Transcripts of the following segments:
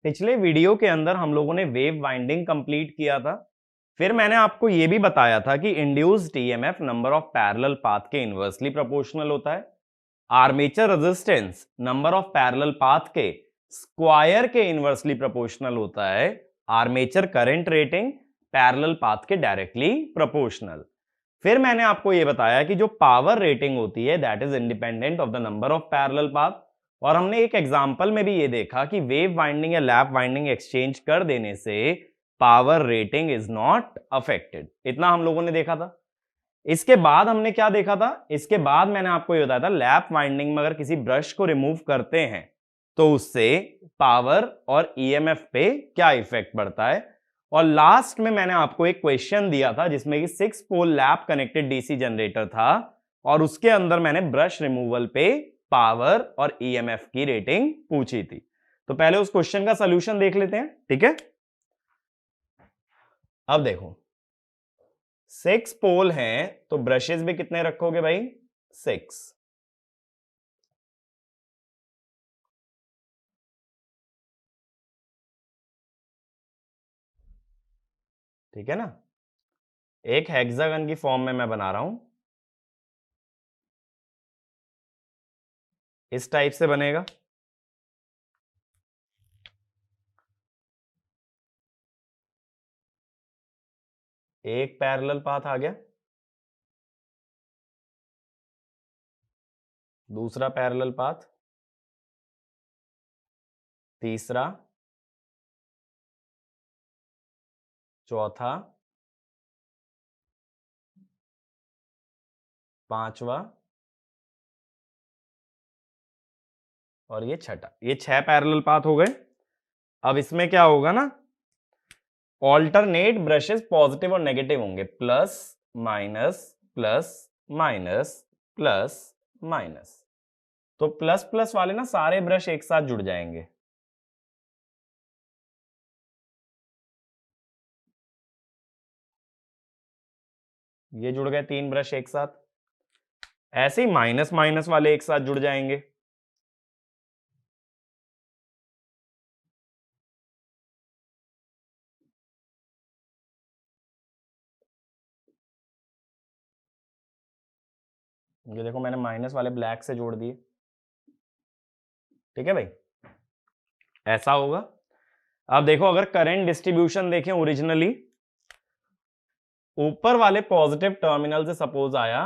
पिछले वीडियो के अंदर हम लोगों ने वेव वाइंडिंग कंप्लीट किया था। फिर मैंने आपको यह भी बताया था कि induced EMF number of parallel path के इनवर्सली प्रोपोर्शनल होता है। Armature resistance number of parallel path के स्क्वायर के इनवर्सली प्रोपोर्शनल होता है। Armature current rating parallel path के डायरेक्टली प्रोपोर्शनल। फिर मैंने आपको यह बताया कि जो पावर रेटिंग होती है that is independent of the number of parallel path. और हमने एक एग्जांपल में भी ये देखा कि वेव वाइंडिंग या लैप वाइंडिंग एक्सचेंज कर देने से power rating is not affected. इतना हम लोगों ने देखा था। इसके बाद हमने क्या देखा था? इसके बाद मैंने आपको ये बताया था लैप वाइंडिंग में अगर किसी ब्रश को रिमूव करते हैं तो उससे पावर और ईएमएफ पे क्या इफेक्ट पड़ता है। और लास्ट में मैंने आपको एक क्वेश्चन दिया था जिसमें कि 6 पोल लैप कनेक्टेड डीसी जनरेटर था और उसके अंदर मैंने ब्रश रिमूवल पे पावर और ईएमएफ की रेटिंग पूछी थी। तो पहले उस क्वेश्चन का सॉल्यूशन देख लेते हैं, ठीक है। अब देखो 6 पोल हैं तो ब्रशेस भी कितने रखोगे भाई? 6। ठीक है ना। एक हेक्सागन की फॉर्म में मैं बना रहा हूं, इस टाइप से बनेगा। एक पैरेलल पाथ आ गया, दूसरा पैरेलल पाथ, तीसरा, चौथा, पांचवा और ये छठा। ये 6 पैरेलल पाथ हो गए। अब इसमें क्या होगा ना, ऑल्टरनेट ब्रशेस पॉजिटिव और नेगेटिव होंगे, plus minus plus minus plus minus. तो प्लस प्लस वाले ना सारे ब्रश एक साथ जुड़ जाएंगे। ये जुड़ गए 3 ब्रश एक साथ। ऐसे ही माइनस माइनस वाले एक साथ जुड़ जाएंगे। ये देखो मैंने माइनस वाले ब्लैक से जोड़ दिए, ठीक है भाई, ऐसा होगा। अब देखो अगर करंट डिस्ट्रीब्यूशन देखें ओरिजिनली, ऊपर वाले पॉजिटिव टर्मिनल से सपोज आया,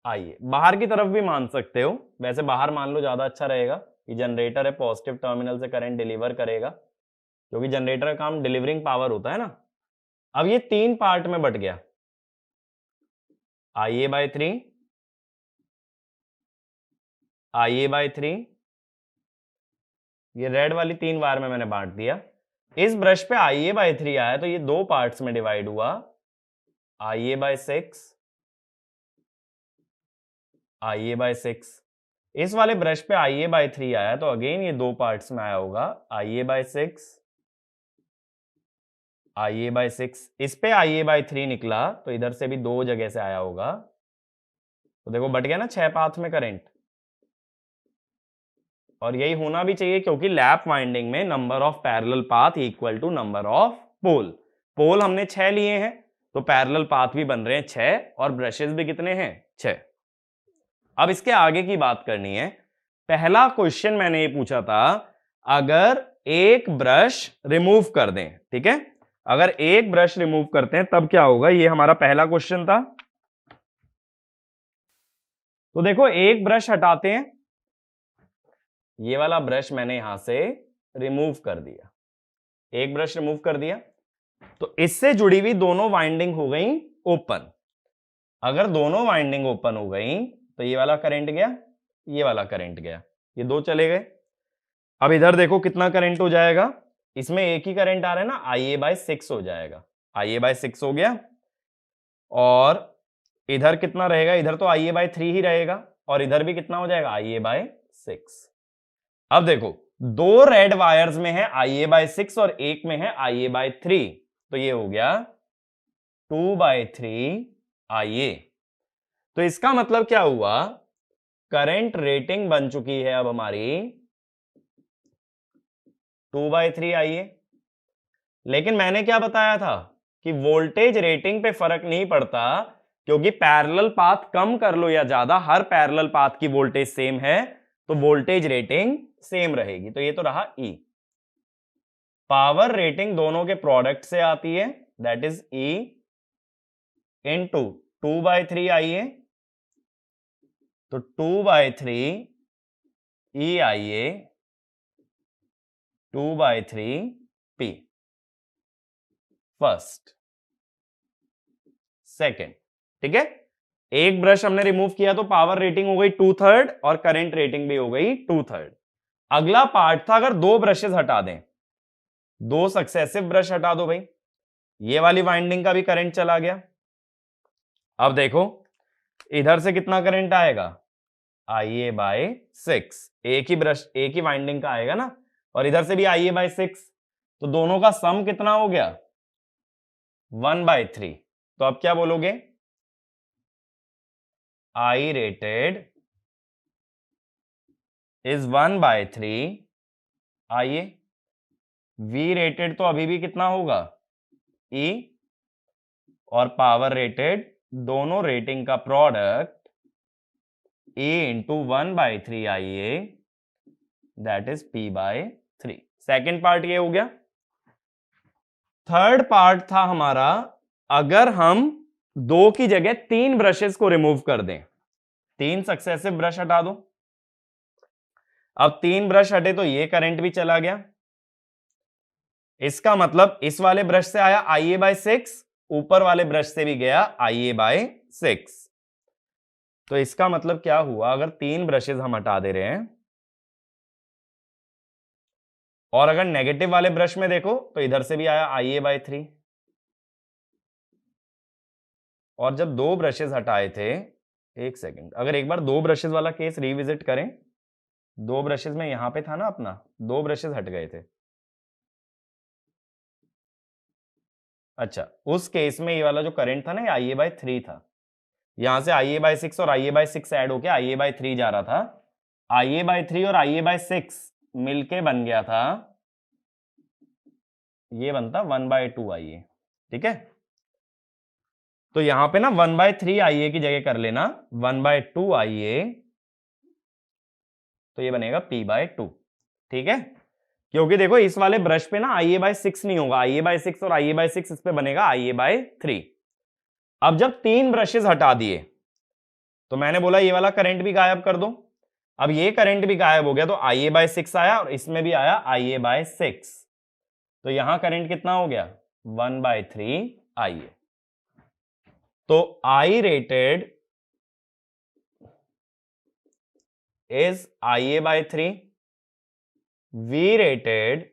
आइए बाहर की तरफ भी मान सकते हो, वैसे बाहर मान लो ज्यादा अच्छा रहेगा। ये जनरेटर है, पॉजिटिव टर्मिनल से करंट डिलीवर करेगा क्योंकि जनरेटर का काम डिलीवरिंग पावर होता है ना। अब ये 3 पार्ट में बट गया, IA/3, IA/3, ये रेड वाली 3 वायर में मैंने बांट दिया। इस ब्रश पे IA/3 आया तो ये 2 पार्ट्स में डिवाइड हुआ, IA/6, IA/6। इस वाले ब्रश पे IA/3 आया तो अगेन ये 2 पार्ट्स में आया होगा, IA/6, IA/6। इस पे IA/3 निकला तो इधर से भी 2 जगह से आया होगा। तो देखो बट गया ना 6 पाथ में करंट। और यही होना भी चाहिए क्योंकि लैप वाइंडिंग में number of parallel path equal to number of pole. Pole हमने 6 लिए हैं तो पैरेलल पाथ भी बन रहे हैं 6 और ब्रशेस भी कितने हैं? 6। अब इसके आगे की बात करनी है। पहला क्वेश्चन मैंने ये पूछा था, अगर एक ब्रश रिमूव कर दें, ठीक है, अगर एक ब्रश रिमूव करते हैं तब क्या होगा, ये हमारा पहला क्वेश्चन था। तो देखो एक ब्रश हटाते हैं, ये वाला ब्रश मैंने यहां से रिमूव कर दिया, एक ब्रश रिमूव कर दिया तो इससे जुड़ी हुई दोनों वाइंडिंग हो गई ओपन। अगर दोनों वाइंडिंग ओपन हो गई तो ये वाला करंट गया, ये वाला करंट गया, ये 2 चले गए। अब इधर देखो कितना करंट हो जाएगा, इसमें एक ही करंट आ रहा है ना, IA/6 हो जाएगा, IA/6 हो गया। और इधर कितना रहेगा, इधर तो IA/3 ही रहेगा और इधर भी कितना हो जाएगा, IA/6। अब देखो 2 रेड वायर्स में है IA/6 और एक में है IA/3, तो ये हो गया 2/3 IA। तो इसका मतलब क्या हुआ, करंट रेटिंग बन चुकी है अब हमारी 2/3 IA। लेकिन मैंने क्या बताया था कि वोल्टेज रेटिंग पे फर्क नहीं पड़ता, क्योंकि पैरेलल पाथ कम कर लो या ज्यादा, हर पैरेलल पाथ की वोल्टेज सेम है, तो वोल्टेज रेटिंग सेम रहेगी। तो ये तो रहा E। पावर रेटिंग दोनों के प्रोडक्ट से आती है, that is E into 2/3 IA। तो 2/3 EIA 2/3 P। फर्स्ट सेकेंड, ठीक है। एक ब्रश हमने रिमूव किया तो पावर रेटिंग हो गई 2/3 और करंट रेटिंग भी हो गई 2/3। अगला पार्ट था अगर दो ब्रशेस हटा दें, दो सक्सेसिव ब्रश हटा दो भाई, ये वाली वाइंडिंग का भी करंट चला गया। अब देखो इधर से कितना करंट आएगा, IA/6, एक ही ब्रश एक ही वाइंडिंग का आएगा ना, और इधर से भी IA/6, तो दोनों का सम कितना हो गया 1/3। तो अब क्या बोलोगे, I rated is 1/3 IA। V rated तो अभी भी कितना होगा E, और पावर रेटेड दोनों रेटिंग का product E into 1/3 IA, that is P/3। Second part ये हो गया। थर्ड पार्ट था हमारा, अगर हम दो की जगह तीन ब्रशेस को रिमूव कर दें, तीन सक्सेसिव ब्रश हटा दो। अब तीन ब्रश हटे तो ये करंट भी चला गया, इसका मतलब इस वाले ब्रश से आया IA/6, ऊपर वाले ब्रश से भी गया IA/6। तो इसका मतलब क्या हुआ, अगर तीन ब्रशेस हम हटा दे रहे हैं और अगर नेगेटिव वाले ब्रश में देखो तो इधर से भी आया IA/3, और जब दो ब्रशेस हटाए थे, एक सेकंड, अगर एक बार दो ब्रशेस वाला केस रिविजिट करें, दो ब्रशेस में यहां पे था ना अपना, दो ब्रशेस हट गए थे। अच्छा, उस केस में ये वाला जो करंट था ना, ये IA/3 था, यहां से IA/6 और IA/6 ऐड होके IA/3 जा रहा था। IA/3 और IA/6 मिलके बन गया था, ये बनता 1/2 IA, ठीक है। तो यहां पे ना 1/3 IA की जगह कर लेना 1/2 IA, तो ये बनेगा P/2, ठीक है। क्योंकि देखो इस वाले ब्रश पे ना IA/6 नहीं होगा, IA/6 और IA/6 इस पे बनेगा IA/3। अब जब तीन ब्रशेस हटा दिए तो मैंने बोला ये वाला करंट भी गायब कर दो। अब ये करंट भी गायब हो गया तो IA/6 आया और इसमें भी आया IA/6, तो यहां करंट कितना हो गया 1/3 IA। तो I rated is IA/3, V rated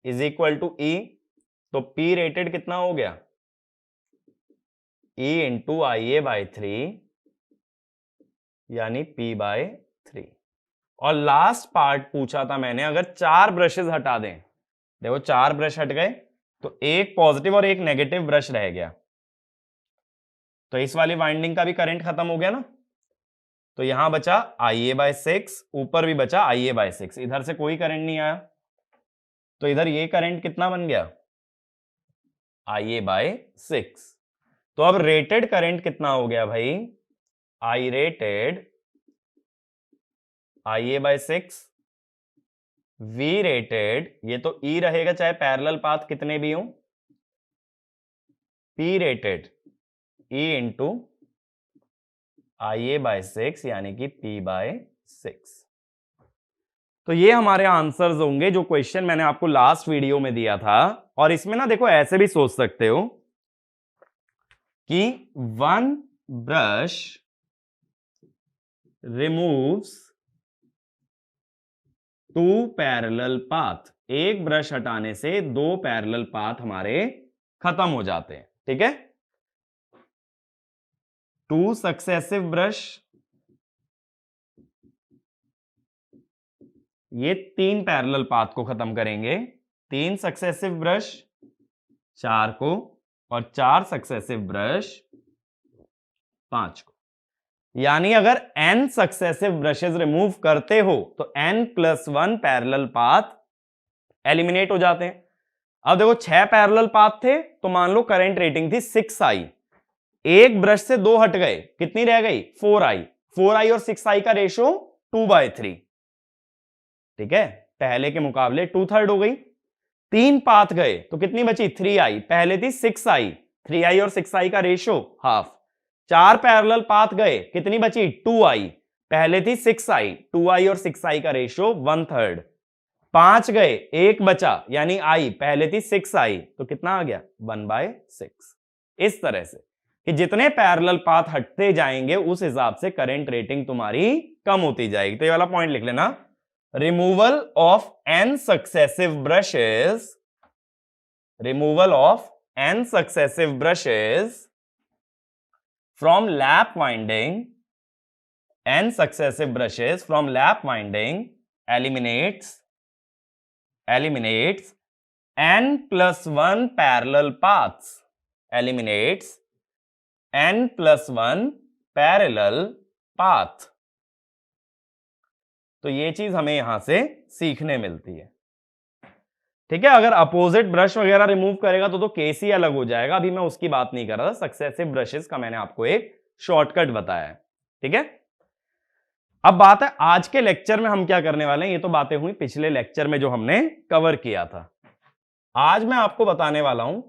is equal to E, तो P rated कितना हो गया E इंटू IA/3 यानी P/3। और लास्ट पार्ट पूछा था मैंने, अगर चार ब्रशेस हटा दें, देखो चार ब्रश हट गए तो एक पॉजिटिव और एक नेगेटिव ब्रश रह गया, तो इस वाली वाइंडिंग का भी करंट खत्म हो गया ना, तो यहां बचा IA/6, ऊपर भी बचा IA/6, इधर से कोई करंट नहीं आया, तो इधर ये करंट कितना बन गया IA/6। तो अब रेटेड करंट कितना हो गया भाई, I rated IA/6, V rated, ये तो E रहेगा चाहे पैरेलल पाथ कितने भी हो, P rated E into IA/6 यानी कि P/6। तो ये हमारे आंसर्स होंगे जो क्वेश्चन मैंने आपको लास्ट वीडियो में दिया था। और इसमें ना देखो ऐसे भी सोच सकते हो कि one brush removes two parallel path, एक ब्रश हटाने से दो पैरेलल पाथ हमारे खत्म हो जाते हैं, ठीक है। टू सक्सेसिव ब्रश, ये तीन पैरेलल पाथ को खत्म करेंगे, तीन सक्सेसिव ब्रश चार को, और चार सक्सेसिव ब्रश पांच को। यानी अगर n सक्सेसिव ब्रशेस रिमूव करते हो तो n+1 पैरेलल पाथ एलिमिनेट हो जाते हैं। अब देखो 6 पैरेलल पाथ थे तो मान लो करंट रेटिंग थी 6i, एक ब्रश से 2 हट गए, कितनी रह गई 4i, 4i और 6i का रेशो 2/3, ठीक है, पहले के मुकाबले 2/3 हो गई। 3 पाथ गए तो कितनी बची 3i, पहले थी 6i, 3i और 6i का रेशो हाफ। 4 पैरेलल पाथ गए, कितनी बची 2i, पहले थी 6i, 2i और 6i का रेशो 1/3। 5 गए, एक बचा यानी i, पहले थी 6i, तो कितना आ गया 1/6। इस तरह से कि जितने पैरेलल पाथ हटते जाएंगे उस हिसाब से करंट रेटिंग तुम्हारी कम होती जाएगी। तो ये वाला पॉइंट लिख लेना, removal of n successive brushes, removal of n successive brushes from lap winding, n successive brushes from lap winding eliminates n+1 parallel paths, eliminates n+1 parallel path। तो ये चीज हमें यहां से सीखने मिलती है, ठीक है। अगर अपोजिट ब्रश वगैरह रिमूव करेगा तो केस ही अलग हो जाएगा, अभी मैं उसकी बात नहीं कर रहा था, सक्सेसिव ब्रशेस का मैंने आपको एक शॉर्टकट बताया है, ठीक है। अब बात है आज के लेक्चर में हम क्या करने वाले हैं, ये तो बातें हुई पिछले लेक्चर में जो हमने कवर किया था। आज मैं आपको बताने वाला हूं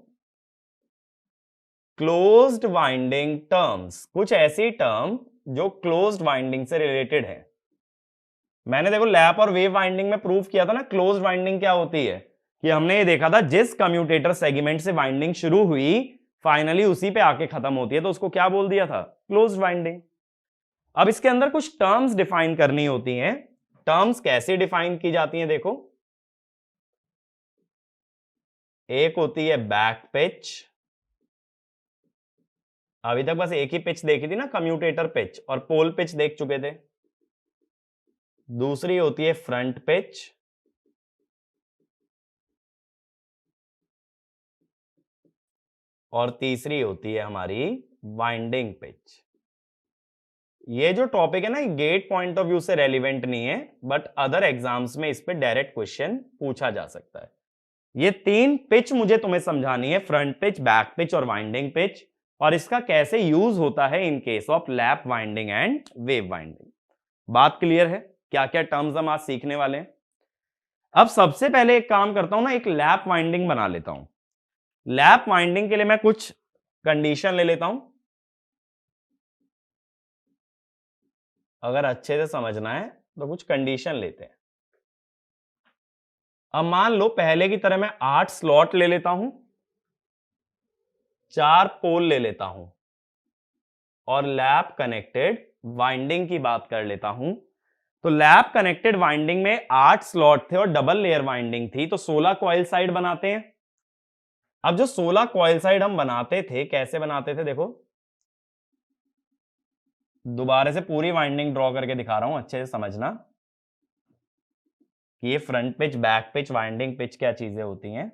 क्लोज्ड वाइंडिंग टर्म्स, कुछ ऐसी टर्म जो क्लोज्ड वाइंडिंग से रिलेटेड है। मैंने देखो लैप और वेव वाइंडिंग में प्रूव किया था ना क्लोज्ड वाइंडिंग क्या होती है, कि हमने ये देखा था जिस कम्यूटेटर सेगमेंट से वाइंडिंग शुरू हुई फाइनली उसी पे आके खत्म होती है, तो उसको क्या बोल दिया था क्लोज्ड वाइंडिंग। अब इसके अंदर कुछ टर्म्स डिफाइन करनी होती हैं। टर्म्स कैसे डिफाइन की जाती हैं देखो, एक होती है बैक पिच, अभी तक बस एक ही पिच देखी थी ना कम्यूटेटर पिच, और पोल पिच देख चुके थे। दूसरी होती है फ्रंट पिच, और तीसरी होती है हमारी वाइंडिंग पिच। ये जो टॉपिक है ना गेट पॉइंट ऑफ व्यू से रेलिवेंट नहीं है, बट अदर एग्जाम्स में इस पे डायरेक्ट क्वेश्चन पूछा जा सकता है। ये 3 पिच मुझे तुम्हें समझानी है, फ्रंट पिच, बैक पिच और वाइंडिंग पिच, और इसका कैसे यूज होता है in case of lap winding and wave winding. बात क्लियर है, क्या क्या टर्म्स हम आज सीखने वाले हैं। अब सबसे पहले एक काम करता हूं ना, एक लैप वाइंडिंग बना लेता हूं। लैप वाइंडिंग के लिए मैं कुछ कंडीशन ले लेता हूं, अगर अच्छे से समझना है तो कुछ कंडीशन लेते हैं। अब मान लो पहले की तरह मैं 8 स्लॉट ले लेता हूं, 4 पोल ले लेता हूं, और लैप कनेक्टेड वाइंडिंग की बात कर लेता हूं। तो लैप कनेक्टेड वाइंडिंग में 8 स्लॉट थे और डबल लेयर वाइंडिंग थी, तो 16 कॉइल साइड बनाते हैं। अब जो 16 कॉइल साइड हम बनाते थे कैसे बनाते थे देखो, दोबारा से पूरी वाइंडिंग ड्रॉ करके दिखा रहा हूं, अच्छे से समझना कि ये front pitch, back pitch, winding pitch क्या चीजें होती हैं।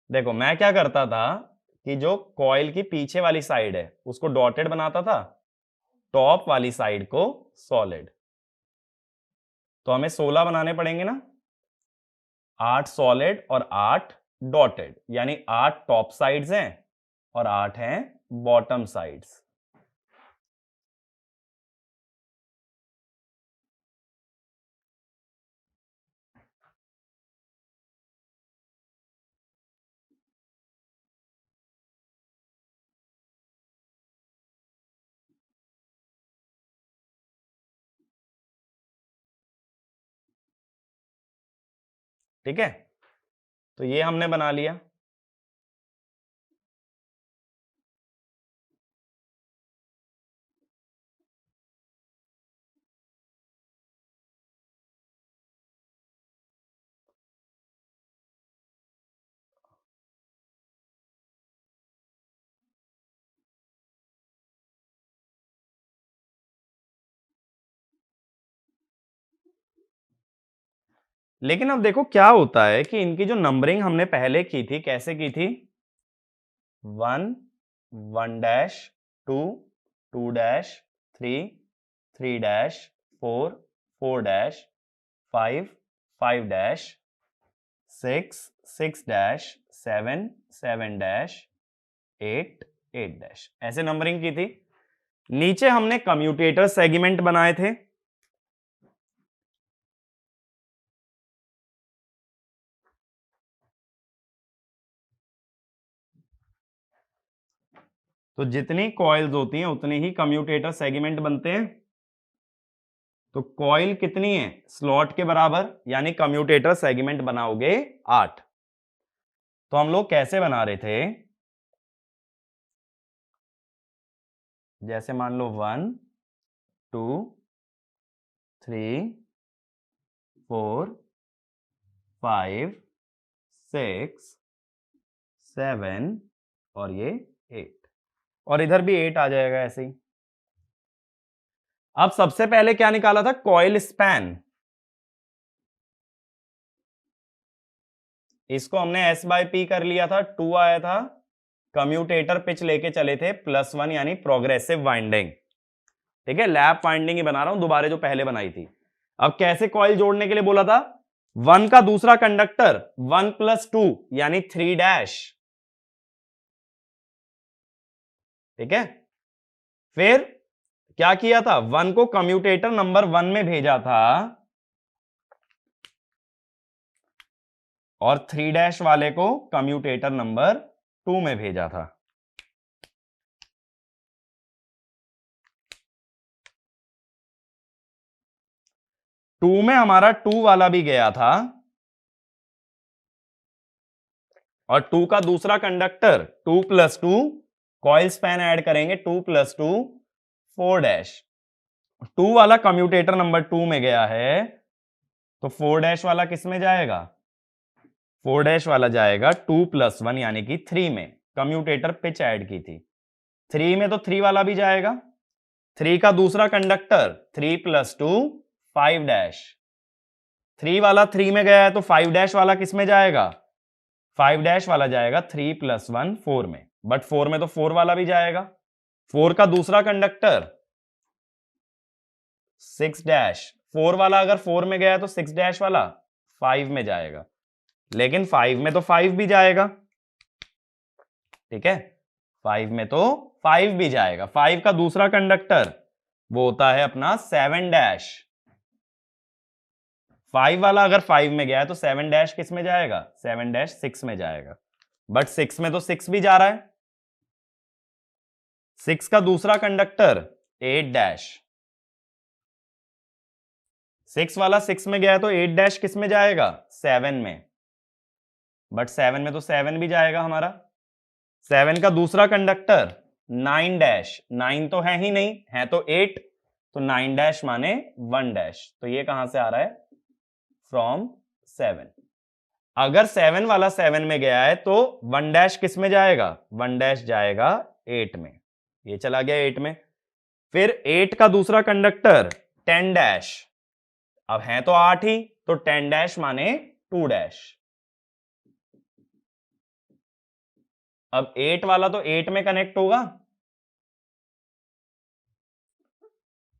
देखो मैं क्या करता था कि जो कॉइल की पीछे वाली साइड है उसको डॉटेड बनाता था, टॉप वाली साइड को सॉलिड। तो हमें 16 बनाने पड़ेंगे ना, 8 सॉलिड और 8 डॉटेड, यानी 8 टॉप साइड्स हैं और 8 हैं बॉटम साइड्स। ठीक है, तो ये हमने बना लिया। लेकिन अब देखो क्या होता है कि इनकी जो नंबरिंग हमने पहले की थी कैसे की थी, 1 1 dash 2 2 dash 3 3 dash 4 4 dash 5 5 dash 6 6 dash 7 7 dash 8 8 dash, ऐसे नंबरिंग की थी। नीचे हमने कम्यूटेटर सेगमेंट बनाए थे। तो जितनी कॉइल्स होती हैं उतने ही कम्यूटेटर सेगमेंट बनते हैं। तो कॉइल कितनी है स्लॉट के बराबर, यानी कम्यूटेटर सेगमेंट बनाओगे 8। तो हम लोग कैसे बना रहे थे, जैसे मान लो 1 2 3 4 5 6 7 और ये 8, और इधर भी 8 आ जाएगा ऐसे ही। अब सबसे पहले क्या निकाला था, कॉइल स्पैन। इसको हमने S/P कर लिया था, 2 आया था। कम्यूटेटर पिच लेके चले थे +1, यानी प्रोग्रेसिव वाइंडिंग। ठीक है, लैप वाइंडिंग ही बना रहा हूं दोबारा जो पहले बनाई थी। अब कैसे कॉइल जोड़ने के लिए बोला था, 1 का दूसरा कंडक्टर 1 + 2 यानी 3 डैश। ठीक है, फिर क्या किया था, 1 को कम्यूटेटर नंबर 1 में भेजा था और 3 डैश वाले को कम्यूटेटर नंबर 2 में भेजा था। टू में हमारा 2 वाला भी गया था और 2 का दूसरा कंडक्टर 2 + 2, कॉइल स्पैन ऐड करेंगे 2 + 2 4 डैश। 2 वाला कम्यूटेटर नंबर 2 में गया है, तो 4 डैश वाला किस में जाएगा, 4 डैश वाला जाएगा 2 + 1 यानी कि 3 में। कम्यूटेटर पिच ऐड की थी 3 में, तो 3 वाला भी जाएगा। 3 का दूसरा कंडक्टर 3 + 2 5 डैश। 3 वाला 3 में गया है, तो 5 डैश वाला किस में जाएगा, 5 डैश वाला जाएगा 3 + 1 4 में, बट 4 में तो 4 वाला भी जाएगा। 4 का दूसरा कंडक्टर 6 डैश। 4 वाला अगर 4 में गया है तो 6 डैश वाला 5 में जाएगा, लेकिन 5 में तो 5 भी जाएगा। ठीक है, 5 में तो 5 भी जाएगा। 5 का दूसरा कंडक्टर वो होता है अपना 7 डैश। 5 वाला अगर 5 में गया है तो 7 डैश किस में जाएगा, 7 डैश 6 में जाएगा, बट 6 में तो 6 भी जा रहा है। 6 का दूसरा कंडक्टर 8 डैश। 6 वाला 6 में गया है तो 8 डैश किस में जाएगा, 7 में, बट 7 में तो 7 भी जाएगा हमारा। 7 का दूसरा कंडक्टर 9 डैश। 9 तो है ही नहीं, है तो 8, तो 9 डैश माने 1 डैश। तो ये कहां से आ रहा है, फ्रॉम 7। अगर 7 वाला 7 में गया है तो 1 डैश किस में जाएगा, 1 डैश जाएगा 8 में, ये चला गया 8 में। फिर 8 का दूसरा कंडक्टर 10 डैश। अब है तो 8 ही, तो 10 डैश माने 2 डैश। अब 8 वाला तो 8 में कनेक्ट होगा,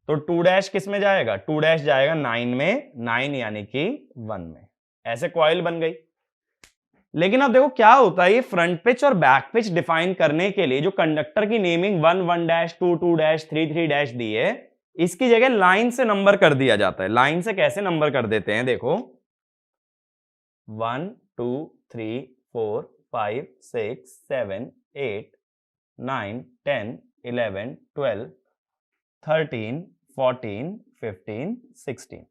तो 2 डैश किस में जाएगा, 2 डैश जाएगा 9 में, 9 यानी कि 1 में। ऐसे कॉइल बन गई। लेकिन अब देखो क्या होता है, ये फ्रंट पिच और बैक पिच डिफाइन करने के लिए जो कंडक्टर की नेमिंग 1 1 डैश 2 2 डैश 3 3 डैश दी है, इसकी जगह लाइन से नंबर कर दिया जाता है। लाइन से कैसे नंबर कर देते हैं, देखो 1 2 3 4 5 6 7 8 9 10 11 12 13 14 15 16,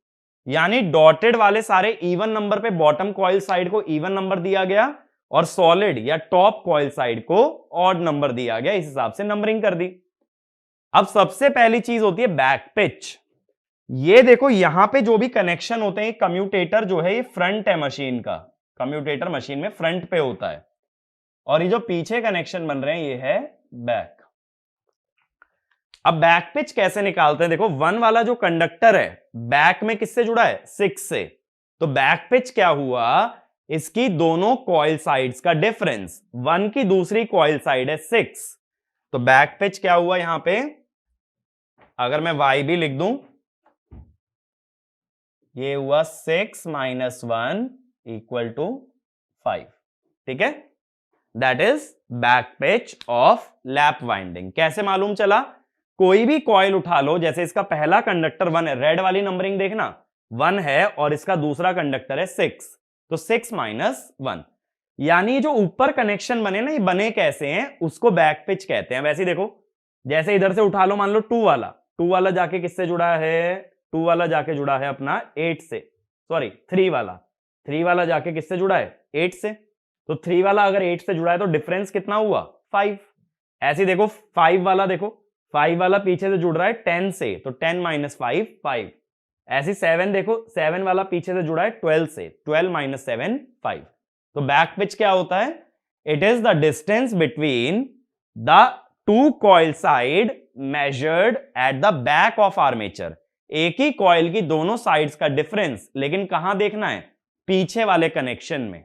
यानी डॉटेड वाले सारे इवन नंबर पे बॉटम कॉइल साइड को इवन नंबर दिया गया और सॉलिड या टॉप कॉइल साइड को ऑड नंबर दिया गया। इस हिसाब से नंबरिंग कर दी। अब सबसे पहली चीज होती है बैक पिच। ये देखो यहां पे जो भी कनेक्शन होते हैं, कम्यूटेटर जो है ये फ्रंट है मशीन का, कम्यूटेटर मशीन में फ्रंट पे होता है, और ये जो पीछे कनेक्शन बन रहे हैं ये है बैक। अब बैक पिच कैसे निकालते हैं, देखो 1 वाला जो कंडक्टर है बैक में किससे जुड़ा है, 6 से, तो बैक पिच क्या हुआ, इसकी दोनों कॉइल साइड्स का डिफरेंस, 1 की दूसरी कॉइल साइड है 6, तो बैक पिच क्या हुआ यहां पे, अगर मैं वाई भी लिख दूं, ये हुआ 6 माइनस 1 इक्वल टू 5, ठीक है। That is back pitch of lap winding. कैसे मालूम चला, कोई भी कॉइल उठा लो, जैसे इसका पहला कंडक्टर 1 है, रेड वाली नंबरिंग देखना 1 है, और इसका दूसरा कंडक्टर है 6, तो 6 माइनस 1, यानी जो ऊपर कनेक्शन बने ना, ये बने कैसे हैं, उसको बैक पिच कहते हैं। वैसे ही देखो, जैसे इधर से उठा लो, मान लो 2 वाला जाके किससे जुड़ा है, 2 वाला जाके जुड़ा है अपना 8 से, सॉरी 3 वाला जाके किससे जुड़ा है, 8 से, तो 3 वाला अगर 8 से जुड़ा है तो डिफरेंस कितना हुआ, 5। ऐसे ही देखो 5 वाला, देखो 5 वाला पीछे से जुड़ रहा है 10 से, तो 10 माइनस 5 5। ऐसे 7 देखो, 7 वाला पीछे से जुड़ा है 12 से, 12 माइनस 7 5। तो बैक पिच क्या होता है, it is the distance between the two coil side measured at the back of armature. एक ही कॉइल की दोनों साइड्स का डिफरेंस, लेकिन कहां देखना है, पीछे वाले कनेक्शन में।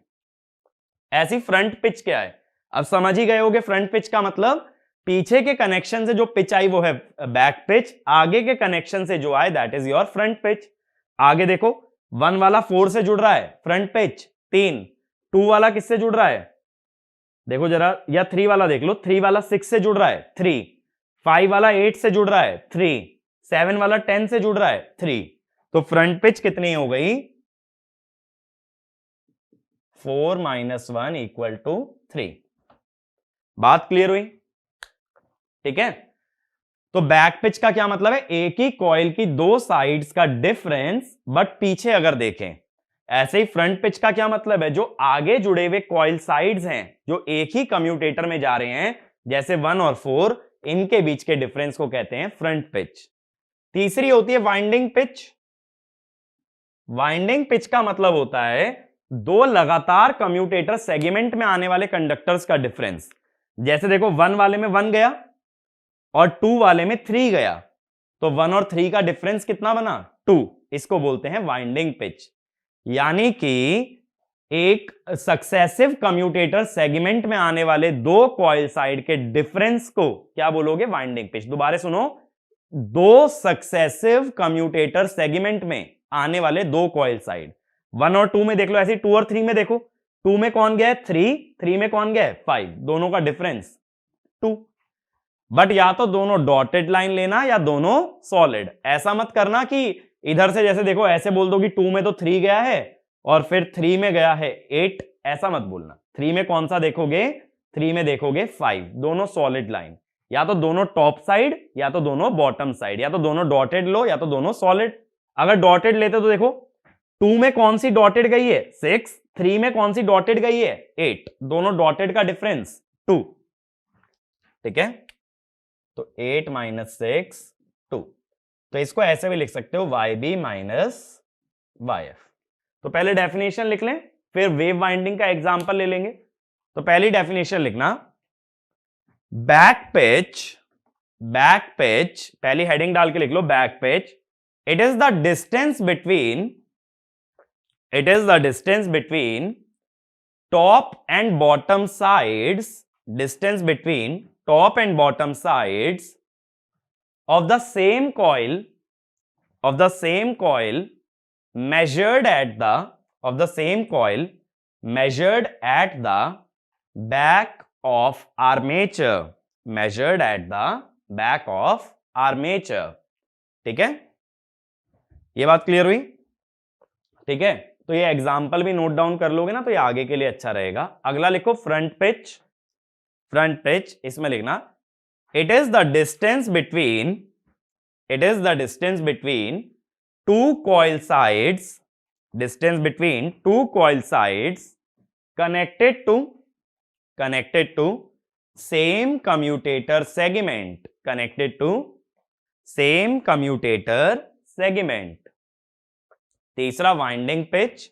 ऐसी फ्रंट पिच क्या है, अब समझ ही गए होगे, फ्रंट पिच का मतलब पीछे के कनेक्शन से जो पिच आई वो है बैक पिच, आगे के कनेक्शन से जो आए that is your front pitch. आगे देखो 1 वाला 4 से जुड़ रहा है, फ्रंट पिच 3, 2 वाला किससे जुड़ रहा है, देखो जरा, या 3 वाला देख लो, 3 वाला 6 से जुड़ रहा है 3, 5 वाला 8 से जुड़ रहा है 3, 7 वाला 10 से जुड़ रहा है 3, तो फ्रंट पिच कितनी हो गई, 4 माइनस 1 इक्वल टू 3। बात क्लियर हुई, ठीक है। तो बैक पिच का क्या मतलब है, एक ही कॉइल की दो साइड्स का डिफरेंस, बट पीछे अगर देखें। ऐसे ही फ्रंट पिच का क्या मतलब है, जो आगे जुड़े हुए कॉइल साइड्स हैं, जो एक ही कम्यूटेटर में जा रहे हैं, जैसे 1 और 4, इनके बीच के डिफरेंस को कहते हैं फ्रंट पिच। तीसरी होती है वाइंडिंग पिच। वाइंडिंग पिच का मतलब होता है दो लगातार कम्यूटेटर सेगमेंट में आने वाले कंडक्टर्स का डिफरेंस। जैसे देखो 1 वाले में 1 गया और 2 वाले में 3 गया, तो 1 और 3 का डिफरेंस कितना बना, 2। इसको बोलते हैं वाइंडिंग पिच। यानी कि एक सक्सेसिव कम्यूटेटर सेगमेंट में आने वाले दो कॉइल साइड के डिफरेंस को क्या बोलोगे, वाइंडिंग पिच। दोबारा सुनो, दो सक्सेसिव कम्यूटेटर सेगमेंट में आने वाले दो कॉइल साइड, 1 और 2 में देख लो, ऐसे 2 और 3 में देखो, 2 में कौन गया है 3, 3 में कौन गया है 5, दोनों का डिफरेंस 2। बट या तो दोनों डॉटेड लाइन लेना या दोनों सॉलिड। ऐसा मत करना कि इधर से जैसे देखो ऐसे बोल दो कि 2 में तो 3 गया है और फिर 3 में गया है 8, ऐसा मत बोलना। 3 में कौन सा देखोगे, 3 में देखोगे 5, दोनों सॉलिड लाइन, या तो दोनों टॉप साइड या तो दोनों बॉटम साइड, या तो दोनों डॉटेड लो या तो दोनों सॉलिड। अगर डॉटेड लेते तो देखो 2 में कौन सी डॉटेड गई है 6, 3 में कौन सी डॉटेड गई है 8, दोनों डॉटेड का डिफरेंस 2, ठीक है। तो 8 माइनस 6 2, तो इसको ऐसे भी लिख सकते हो YB माइनस YF। तो पहले डेफिनेशन लिख लें, फिर वेव वाइंडिंग का एग्जांपल ले लेंगे। तो पहली डेफिनेशन लिखना, बैक पिच, पहली हेडिंग डाल के लिख लो, back pitch it is the distance between top and bottom sides, distance between top and bottom sides of the same coil measured at the back of armature, ठीक है। ये बात क्लियर हुई, ठीक है। तो ये एग्जांपल भी नोट डाउन कर लोगे ना तो ये आगे के लिए अच्छा रहेगा। अगला लिखो फ्रंट पिच, इसमें लिखना it is the distance between two coil sides connected to same commutator segment. तीसरा winding pitch,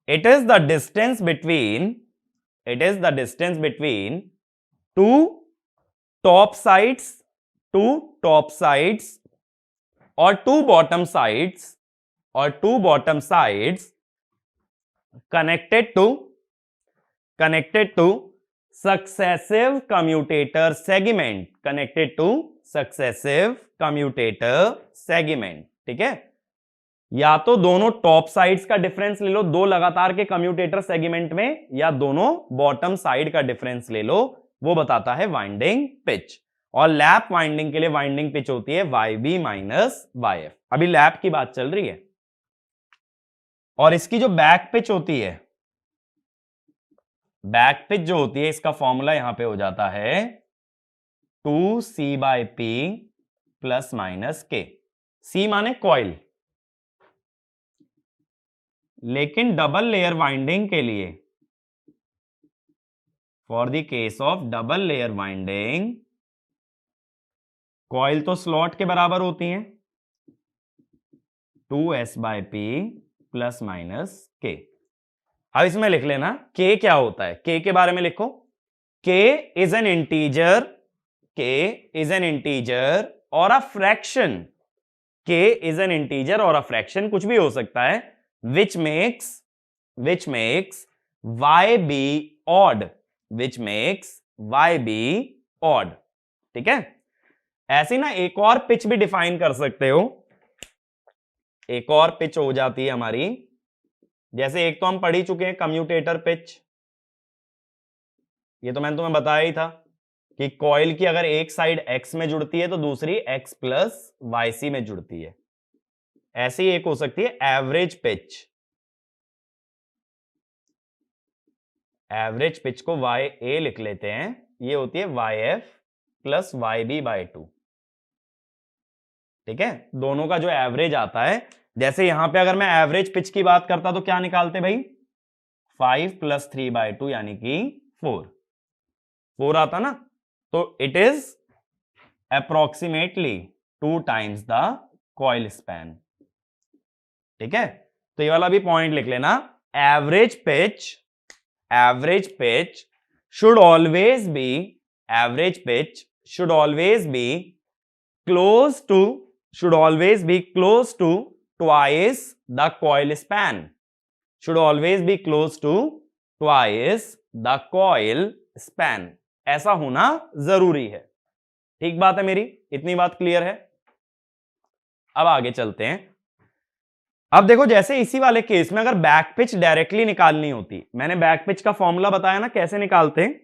it is the distance between two top sides or two bottom sides connected to successive commutator segment, connected to successive commutator segment। ठीक है, या तो दोनों top sides का difference ले लो दो लगातार के कम्यूटेटर सेगमेंट में, या दोनों बॉटम साइड का डिफरेंस ले लो, वो बताता है वाइंडिंग पिच। और लैप वाइंडिंग के लिए वाइंडिंग पिच होती है YB माइनस YF। अभी लैप की बात चल रही है। और इसकी जो बैक पिच होती है, बैक पिच जो होती है, इसका फॉर्मूला यहां पे हो जाता है 2C/P plus minus K। C माने कॉइल, लेकिन डबल लेयर वाइंडिंग के लिए, for the case of double layer winding, coil तो स्लॉट के बराबर होती हैं 2S/P प्लस माइनस K। अब इसमें लिख लेना K क्या होता है, K के बारे में लिखो। K is an integer, K is an integer और a fraction, K is an integer और अ फ्रैक्शन, कुछ भी हो सकता है, which makes YB odd, which makes YB odd। ठीक है, ऐसी ना एक और पिच भी डिफाइन कर सकते हो, एक और पिच हो जाती है हमारी, जैसे एक तो हम पढ़ ही चुके हैं कम्यूटेटर पिच, ये तो मैंने तुम्हें बताया ही था कि कॉइल की अगर एक साइड x में जुड़ती है तो दूसरी x प्लस YC में जुड़ती है। ऐसी एक हो सकती है एवरेज पिच, एवरेज पिच को YA लिख लेते हैं, ये होती है YF प्लस YB/2। ठीक है, दोनों का जो एवरेज आता है, जैसे यहां पे अगर मैं एवरेज पिच की बात करता तो क्या निकालते भाई, 5 प्लस 3/2 यानी कि 4 आता ना, तो it is approximately 2 times the coil span. ठीक है, तो ये वाला भी पॉइंट लिख लेना, average pitch should always be, average pitch should always be close to twice the coil span, should always be close to twice the coil span, ऐसा होना जरूरी है। ठीक बात है मेरी, इतनी बात क्लियर है। अब आगे चलते हैं। अब देखो, जैसे इसी वाले केस में अगर बैक पिच डायरेक्टली निकालनी होती, मैंने बैक पिच का फॉर्मूला बताया ना कैसे निकालते हैं,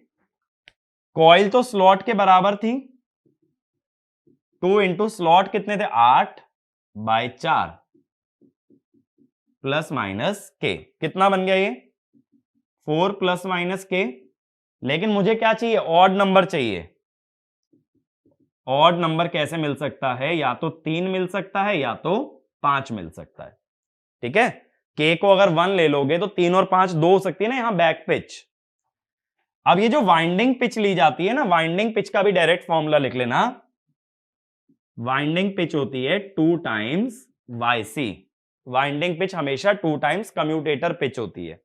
कॉइल तो स्लॉट के बराबर थी, 2 इंटू स्लॉट कितने थे, 8/4 प्लस माइनस के, कितना बन गया ये 4 प्लस माइनस के। लेकिन मुझे क्या चाहिए, ऑड नंबर चाहिए। ऑड नंबर कैसे मिल सकता है, या तो 3 मिल सकता है या तो 5 मिल सकता है। ठीक है, के को अगर 1 ले लोगे तो 3 और 5 2 हो सकती है ना यहां बैक पिच। अब ये जो वाइंडिंग पिच ली जाती है ना, वाइंडिंग पिच का भी डायरेक्ट फॉर्मूला लिख लेना, वाइंडिंग पिच होती है 2 टाइम्स YC। वाइंडिंग पिच हमेशा 2 टाइम्स कम्यूटेटर पिच होती है।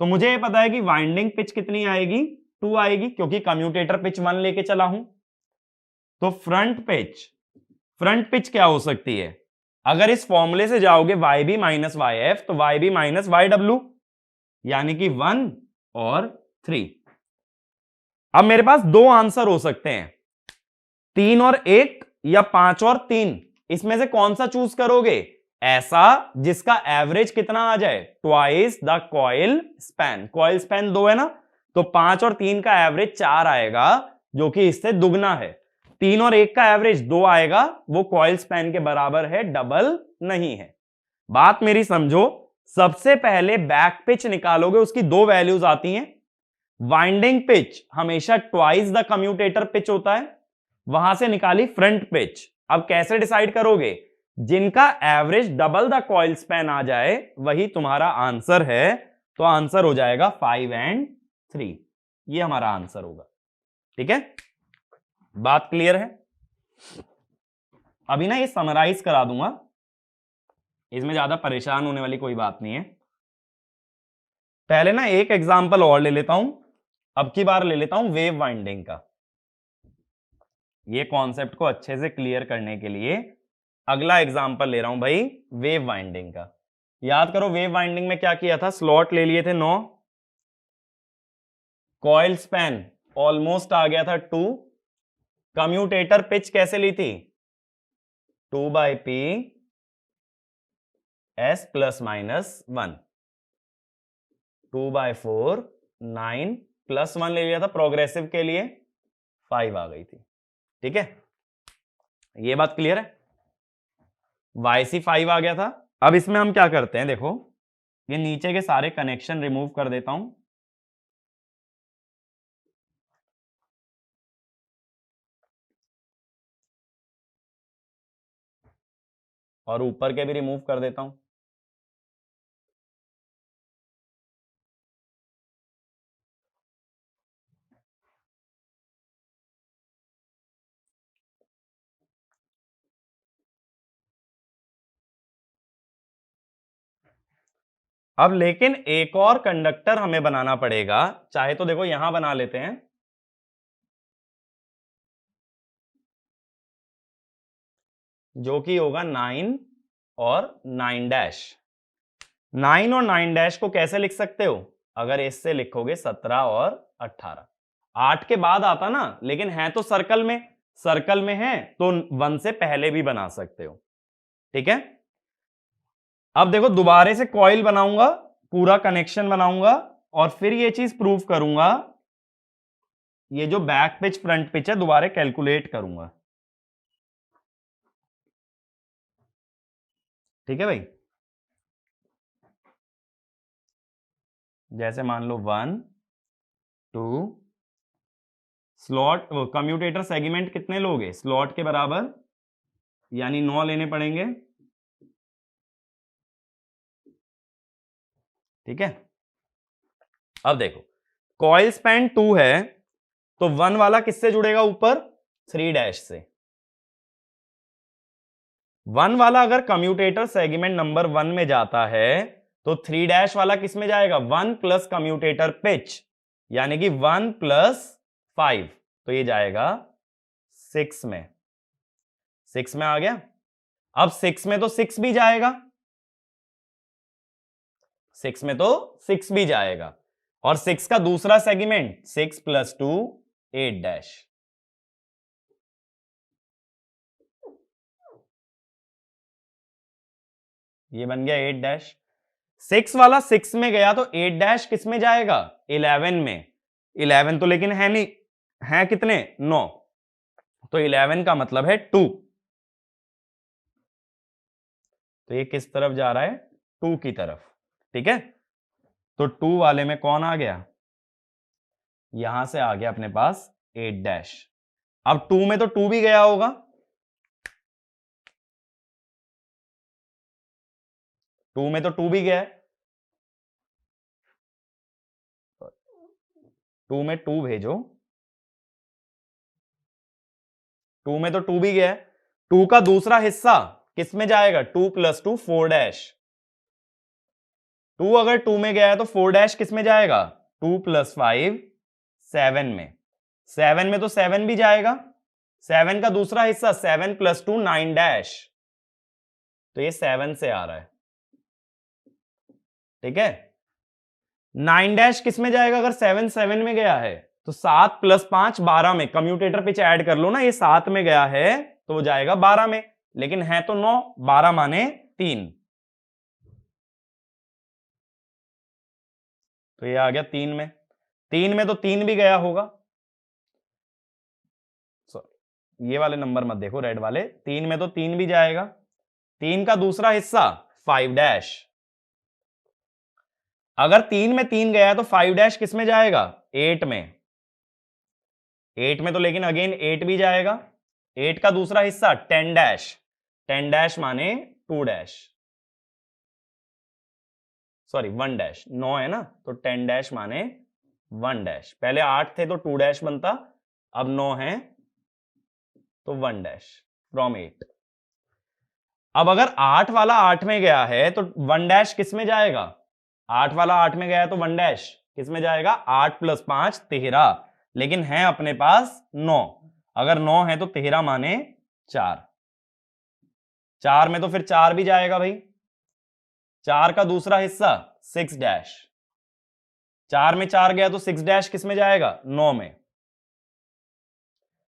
तो मुझे ये पता है कि वाइंडिंग पिच कितनी आएगी, 2 आएगी, क्योंकि कम्यूटेटर पिच 1 लेके चला हूं। तो फ्रंट पिच क्या हो सकती है, अगर इस फॉर्मूले से जाओगे YB माइनस YF, तो YB माइनस YW, यानी कि 1 और 3। अब मेरे पास 2 आंसर हो सकते हैं, 3 और 1 या 5 और 3, इसमें से कौन सा चूज करोगे, ऐसा जिसका एवरेज कितना आ जाए, twice the coil span. Coil span 2 है ना, तो 5 और 3 का एवरेज 4 आएगा, जो कि इससे दुगना है। 3 और 1 का एवरेज 2 आएगा, वो कॉइल स्पैन के बराबर है, डबल नहीं है। बात मेरी समझो, सबसे पहले बैक पिच निकालोगे, उसकी 2 वैल्यूज आती हैं। वाइंडिंग पिच हमेशा ट्वाइस द कम्यूटेटर पिच होता है, वहां से निकाली फ्रंट पिच। अब कैसे डिसाइड करोगे, जिनका average double the coil span आ जाए वही तुम्हारा आंसर है, तो आंसर हो जाएगा 5 और 3, ये हमारा आंसर होगा। ठीक है, बात क्लियर है। अभी ना ये समराइज करा दूंगा, इसमें ज्यादा परेशान होने वाली कोई बात नहीं है। पहले ना एक एग्जांपल और ले लेता हूं, अब की बार ले लेता हूं वेव वाइंडिंग का। ये कॉन्सेप्ट को अच्छे से क्लियर करने के लिए अगला एग्जांपल ले रहा हूं भाई, वेव वाइंडिंग का। याद करो वेव वाइंडिंग में क्या किया था, स्लॉट ले लिए थे 9, कॉइल स्पैन ऑलमोस्ट आ गया था 2, कम्यूटेटर पिच कैसे ली थी 2/p s plus minus 1, 2/4 9 plus 1 ले लिया था प्रोग्रेसिव के लिए, 5 आ गई थी। ठीक है, ये बात क्लियर है। YC 5 आ गया था। अब इसमें हम क्या करते हैं, देखो ये नीचे के सारे कनेक्शन रिमूव कर देता हूं, और ऊपर के भी रिमूव कर देता हूं। अब लेकिन एक और कंडक्टर हमें बनाना पड़ेगा, चाहे तो देखो यहां बना लेते हैं, जो कि होगा 9 और 9 डैश। 9 और 9 डैश को कैसे लिख सकते हो, अगर इससे लिखोगे 17 और 18, 8 के बाद आता ना, लेकिन है तो सर्कल में है तो 1 से पहले भी बना सकते हो। ठीक है, अब देखो दोबारे से कॉइल बनाऊंगा, पूरा कनेक्शन बनाऊंगा, और फिर ये चीज प्रूव करूंगा, ये जो बैक पिच फ्रंट पिच है दोबारा कैलकुलेट करूंगा। ठीक है भाई, जैसे मान लो 1 2, स्लॉट कम्यूटेटर सेगमेंट कितने लोगे स्लॉट के बराबर, यानी 9 लेने पड़ेंगे। ठीक है, अब देखो कॉइल स्पैन 2 है तो 1 वाला किससे जुड़ेगा ऊपर, 3 डैश से। 1 वाला अगर कम्यूटेटर सेगमेंट नंबर 1 में जाता है तो 3 डैश वाला किस में जाएगा, 1 प्लस कम्यूटेटर पिच, यानी कि 1 प्लस 5, तो ये जाएगा 6 में। 6 में आ गया। अब 6 में तो 6 भी जाएगा, 6 में तो 6 भी जाएगा, और 6 का दूसरा सेगमेंट 6 + 2 8 डैश। ये बन गया 8 डैश। 6 वाला 6 में गया तो 8 डैश किस में जाएगा, 11 में। 11 तो लेकिन है नहीं, है कितने 9, तो 11 का मतलब है 2, तो ये किस तरफ जा रहा है 2 की तरफ। ठीक है, तो 2 वाले में कौन आ गया, यहां से आ गया अपने पास 8 डैश। अब 2 में तो 2 भी गया होगा, 2 में तो 2 भी गया है, 2 में 2 भेजो, 2 में तो 2 भी गया है, 2 का दूसरा हिस्सा किस में जाएगा, 2 + 2 4 डैश। 2 अगर 2 में गया है तो 4 डैश किस में जाएगा, 2 + 5 7 में। 7 में तो 7 भी जाएगा, 7 का दूसरा हिस्सा 7 + 2 9 डैश, तो ये 7 से आ रहा है। ठीक है, 9 डैश किस में जाएगा, अगर 7 7 में गया है तो 7 + 5 12 में, कम्यूटेटर पिच ऐड कर लो ना, ये 7 में गया है तो वो जाएगा 12 में, लेकिन है तो 9, 12 माने 3, तो ये आ गया 3 में। 3 में तो 3 भी गया होगा, सॉरी ये वाले नंबर मत देखो, रेड वाले, 3 में तो 3 भी जाएगा, 3 का दूसरा हिस्सा 5 डैश। अगर 3 में 3 गया है तो 5 डैश किस में जाएगा, 8 में। 8 में तो लेकिन अगेन 8 भी जाएगा, 8 का दूसरा हिस्सा 10 डैश, 10 डैश माने 2 डैश, सॉरी 1 डैश, 9 है ना तो 10 डैश माने 1 डैश, पहले 8 थे तो 2 डैश बनता, अब 9 है तो 1 डैश फ्रॉम 8। अब अगर 8 वाला 8 में गया है तो 1 डैश किस में जाएगा, 8 वाला 8 में गया है तो 1 डैश किस में जाएगा, 8 + 5 13, लेकिन है अपने पास 9, अगर 9 है तो 13 माने 4, 4 में तो फिर 4 भी जाएगा भाई, 4 का दूसरा हिस्सा 6 डैश, 4 में 4 गया तो 6 डैश किस में जाएगा? 9 में,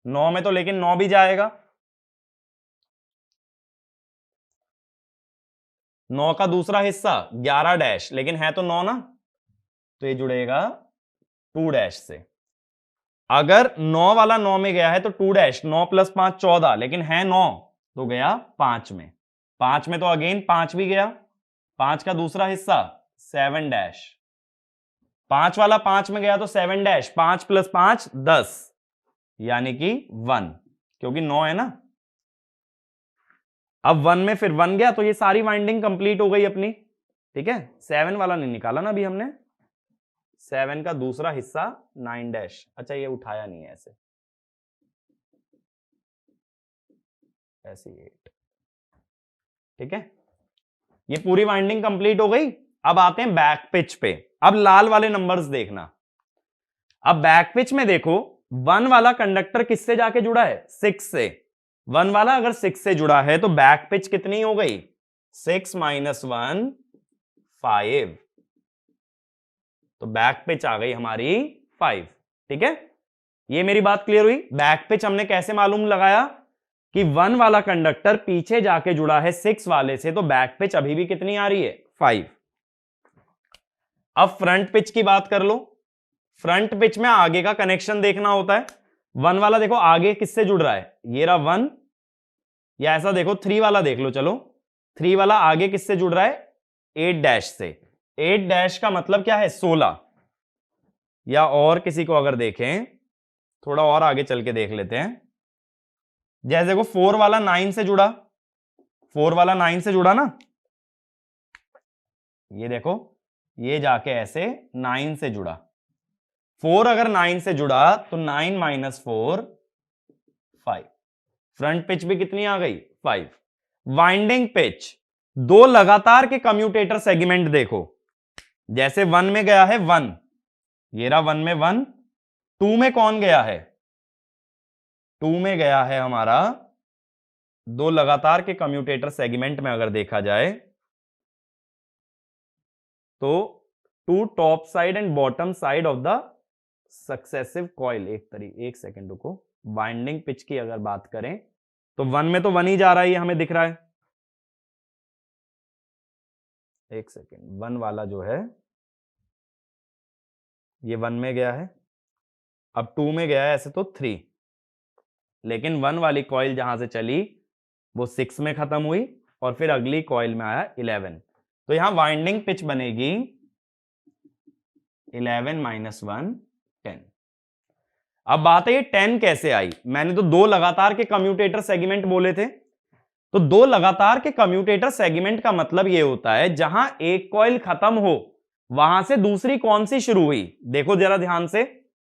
9 में तो लेकिन 9 भी जाएगा, 9 का दूसरा हिस्सा 11 डैश, लेकिन है तो 9 ना, तो ये जुड़ेगा 2 डैश से। अगर 9 वाला 9 में गया है तो 2 डैश, 9 + 5 14, लेकिन है 9 तो गया 5 में, 5 में तो अगेन 5 भी गया, 5 का दूसरा हिस्सा 7 डैश, 5 वाला 5 में गया तो 7 डैश, 5 + 5 10, यानी कि 1, क्योंकि 9 है ना। अब 1 में फिर 1 गया तो ये सारी वाइंडिंग कंप्लीट हो गई अपनी, ठीक है। 7 वाला नहीं निकाला ना अभी हमने, 7 का दूसरा हिस्सा 9 डैश, अच्छा ये उठाया नहीं है ऐसे, ऐसे 8, ठीक है। ये पूरी वाइंडिंग कंप्लीट हो गई। अब आते हैं बैक पिच पे। अब लाल वाले नंबर्स देखना। अब बैक पिच में देखो 1 वाला कंडक्टर किससे जाके जुड़ा है? 6 से। 1 वाला अगर 6 से जुड़ा है तो बैक पिच कितनी हो गई? 6 - 1 5, तो बैक पिच आ गई हमारी 5, ठीक है। ये मेरी बात क्लियर हुई। बैक पिच हमने कैसे मालूम लगाया कि 1 वाला कंडक्टर पीछे जाके जुड़ा है 6 वाले से, तो बैक पिच अभी भी कितनी आ रही है? 5। अब फ्रंट पिच की बात कर लो। फ्रंट पिच में आगे का कनेक्शन देखना होता है। 1 वाला देखो आगे किससे जुड़ रहा है? ये रहा 1, या ऐसा देखो 3 वाला देख लो, चलो 3 वाला आगे किससे जुड़ रहा है? 8 डैश से। 8 डैश का मतलब क्या है? 16। या और किसी को अगर देखें, थोड़ा और आगे चल के देख लेते हैं। जैसे देखो 4 वाला 9 से जुड़ा, 4 वाला 9 से जुड़ा ना, ये देखो ये जाके ऐसे 9 से जुड़ा। 4 अगर 9 से जुड़ा तो 9 - 4 5। फ्रंट पिच भी कितनी आ गई? 5। वाइंडिंग पिच, दो लगातार के कम्यूटेटर सेगमेंट देखो। जैसे 1 में गया है 1, ये रहा 1 में 1, 2 में कौन गया है? 2 में गया है हमारा, दो लगातार के कम्यूटेटर सेगमेंट में अगर देखा जाए तो 2 top side and bottom side of the successive coil. एक सेकेंड रुको। वाइंडिंग पिच की अगर बात करें तो 1 में तो 1 ही जा रहा है, ये हमें दिख रहा है। एक सेकेंड, 1 वाला जो है ये 1 में गया है, अब 2 में गया है ऐसे तो 3, लेकिन 1 वाली कॉइल जहां से चली वो 6 में खत्म हुई और फिर अगली कॉइल में आया 11। तो यहां वाइंडिंग पिच बनेगी 11 - 1 10। अब बात है ये 10 कैसे आई? मैंने तो दो लगातार के कम्यूटेटर सेगमेंट बोले थे, तो दो लगातार के कम्यूटेटर सेगमेंट का मतलब ये होता है जहां एक कॉइल खत्म हो वहां से दूसरी कौन सी शुरू हुई। देखो जरा ध्यान से,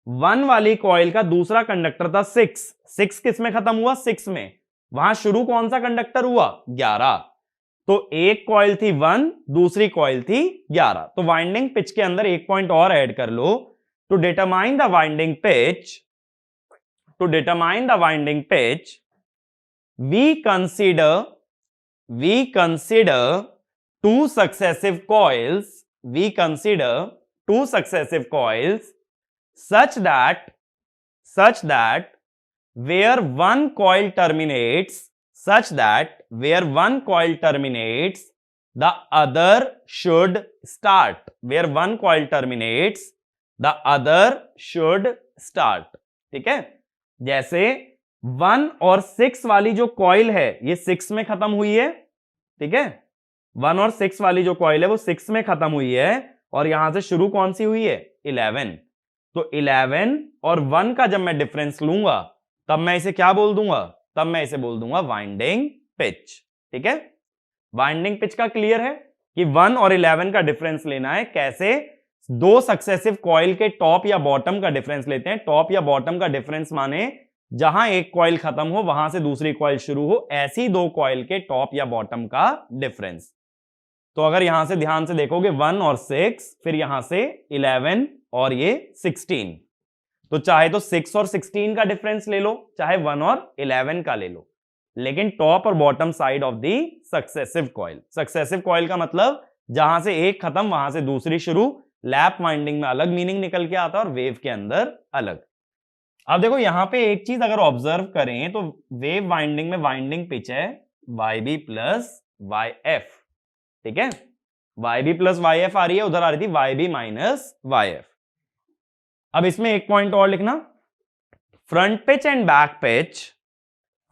1 वाली कॉइल का दूसरा कंडक्टर था 6, 6 किस में खत्म हुआ? 6 में। वहां शुरू कौन सा कंडक्टर हुआ? 11। तो एक कॉइल थी 1, दूसरी कॉइल थी 11। तो वाइंडिंग पिच के अंदर एक पॉइंट और ऐड कर लो। To determine the winding pitch, to determine the winding pitch, we consider two successive coils, we consider two successive coils such that where one coil terminates, the other should start, where one coil terminates the other should start। ठीक है, जैसे 1 और 6 वाली जो coil है ये 6 में खत्म हुई है, ठीक है। 1 और 6 वाली जो कॉइल है वो 6 में खत्म हुई है और यहां से शुरू कौन सी हुई है? 11। तो 11 और 1 का जब मैं डिफरेंस लूंगा तब मैं इसे क्या बोल दूंगा? तब मैं इसे बोल दूंगा वाइंडिंग पिच। ठीक है, वाइंडिंग पिच का क्लियर है कि 1 और 11 का डिफरेंस लेना है। कैसे? दो सक्सेसिव कॉइल के टॉप या बॉटम का डिफरेंस लेते हैं। टॉप या बॉटम का डिफरेंस माने जहां एक कॉइल खत्म हो वहां से दूसरी कॉइल शुरू हो, ऐसी दो कॉइल के टॉप या बॉटम का डिफरेंस। तो अगर यहां से ध्यान से देखोगे 1 और 6, फिर यहां से 11 और ये 16, तो चाहे तो 6 और 16 का डिफरेंस ले लो, चाहे 1 और 11 का ले लो, लेकिन टॉप और bottom side of the successive coil. Successive coil का मतलब जहां से एक खत्म वहां से दूसरी शुरू, लैप वाइंडिंग में अलग मीनिंग निकल के आता है और वेव के अंदर अलग। अब देखो यहां पे एक चीज अगर ऑब्जर्व करें तो वेव वाइंडिंग में वाइंडिंग पिच है YB प्लस YF, ठीक है, YB प्लस YF आ रही है, उधर आ रही थी YB माइनस YF। अब इसमें एक पॉइंट और लिखना, front pitch and back pitch,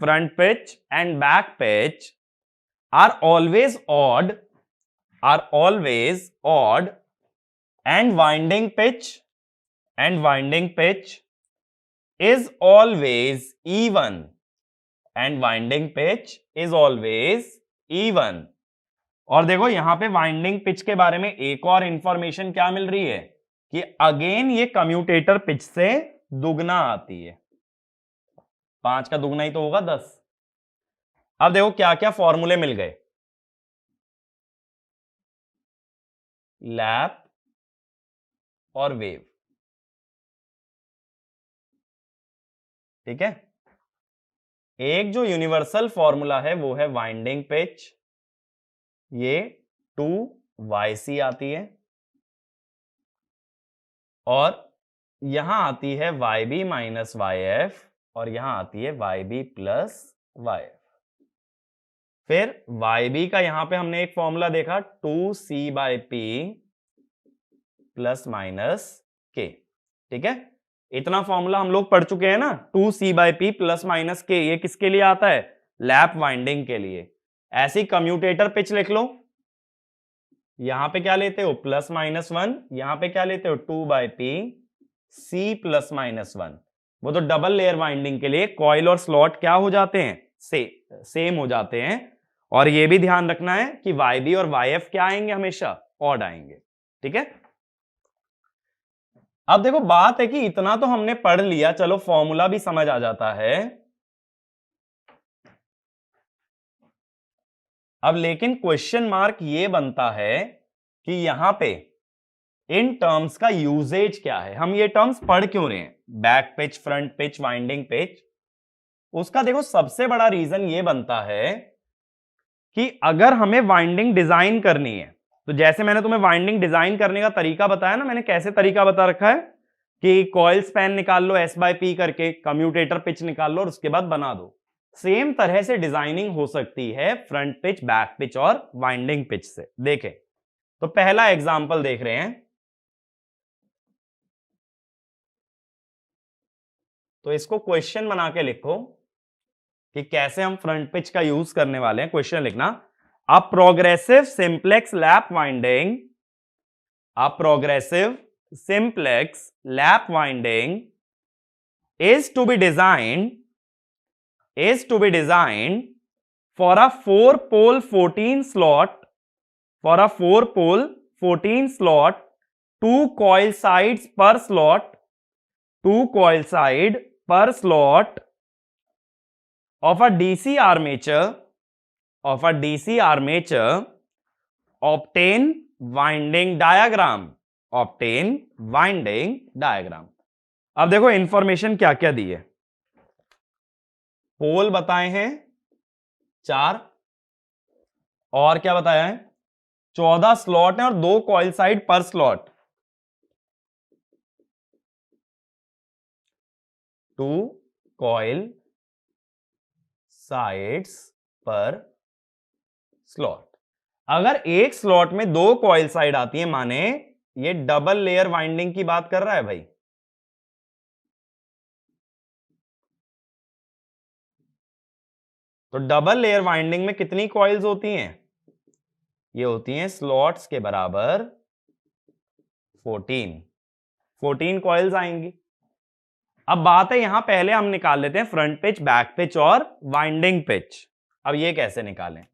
front pitch and back pitch are always odd, are always odd, and winding pitch is always even, and winding pitch is always even। और देखो यहां पे winding pitch के बारे में एक और इंफॉर्मेशन क्या मिल रही है कि अगेन ये कम्यूटेटर पिच से दुगना आती है, 5 का दुगना ही तो होगा 10। अब देखो क्या क्या फॉर्मूले मिल गए, लैप और वेव, ठीक है। एक जो यूनिवर्सल फॉर्मूला है वो है वाइंडिंग पिच, ये 2YC आती है, और यहां आती है YB माइनस YF, और यहां आती है YB प्लस YF। फिर YB का यहां पे हमने एक फॉर्मूला देखा 2C/P प्लस माइनस K, ठीक है। इतना फॉर्मूला हम लोग पढ़ चुके हैं ना, 2C/P प्लस माइनस K, ये किसके लिए आता है, लैप वाइंडिंग के लिए। ऐसी कम्यूटेटर पिच लिख लो, यहां पे क्या लेते हो प्लस माइनस 1, यहां पे क्या लेते हो 2/P C प्लस माइनस 1। वो तो डबल लेयर वाइंडिंग के लिए कॉइल और स्लॉट क्या हो जाते हैं, सेम हो जाते हैं। और ये भी ध्यान रखना है कि YB और YF क्या आएंगे, हमेशा ऑड आएंगे, ठीक है। अब देखो बात है कि इतना तो हमने पढ़ लिया, चलो फॉर्मूला भी समझ आ जाता है। अब लेकिन क्वेश्चन मार्क ये बनता है कि यहां पे इन टर्म्स का यूजेज क्या है, हम ये टर्म्स पढ़ क्यों रहे हैं, back pitch, front pitch, winding pitch. उसका देखो सबसे बड़ा रीजन ये बनता है कि अगर हमें वाइंडिंग डिजाइन करनी है, तो जैसे मैंने तुम्हें वाइंडिंग डिजाइन करने का तरीका बताया ना, मैंने कैसे तरीका बता रखा है कि कॉइल स्पैन निकाल लो S/P करके, कम्यूटेटर पिच निकाल लो और उसके बाद बना दो। सेम तरह से डिजाइनिंग हो सकती है फ्रंट पिच, बैक पिच और वाइंडिंग पिच से। देखें तो पहला एग्जांपल देख रहे हैं, तो इसको क्वेश्चन बना के लिखो कि कैसे हम फ्रंट पिच का यूज करने वाले हैं। क्वेश्चन लिखना, a progressive simplex lap winding, a progressive simplex lap winding is to be designed for a 4-pole 14 slot, for a 4-pole 14 slot, 2 coil sides per slot, 2 coil side per slot of a DC armature, obtain winding diagram, obtain winding diagram। अब देखो information क्या क्या दी है, पोल बताए हैं 4, और क्या बताया है 14 स्लॉट है और 2 कॉइल साइड पर स्लॉट, 2 कॉइल साइड्स पर स्लॉट। अगर एक स्लॉट में 2 कॉइल साइड आती है, माने ये डबल लेयर वाइंडिंग की बात कर रहा है भाई। तो डबल लेयर वाइंडिंग में कितनी कॉइल्स होती हैं, ये होती हैं स्लॉट्स के बराबर 14 कॉइल्स आएंगी। अब बात है यहां पहले हम निकाल लेते हैं फ्रंट पिच, बैक पिच और वाइंडिंग पिच। अब ये कैसे निकालें,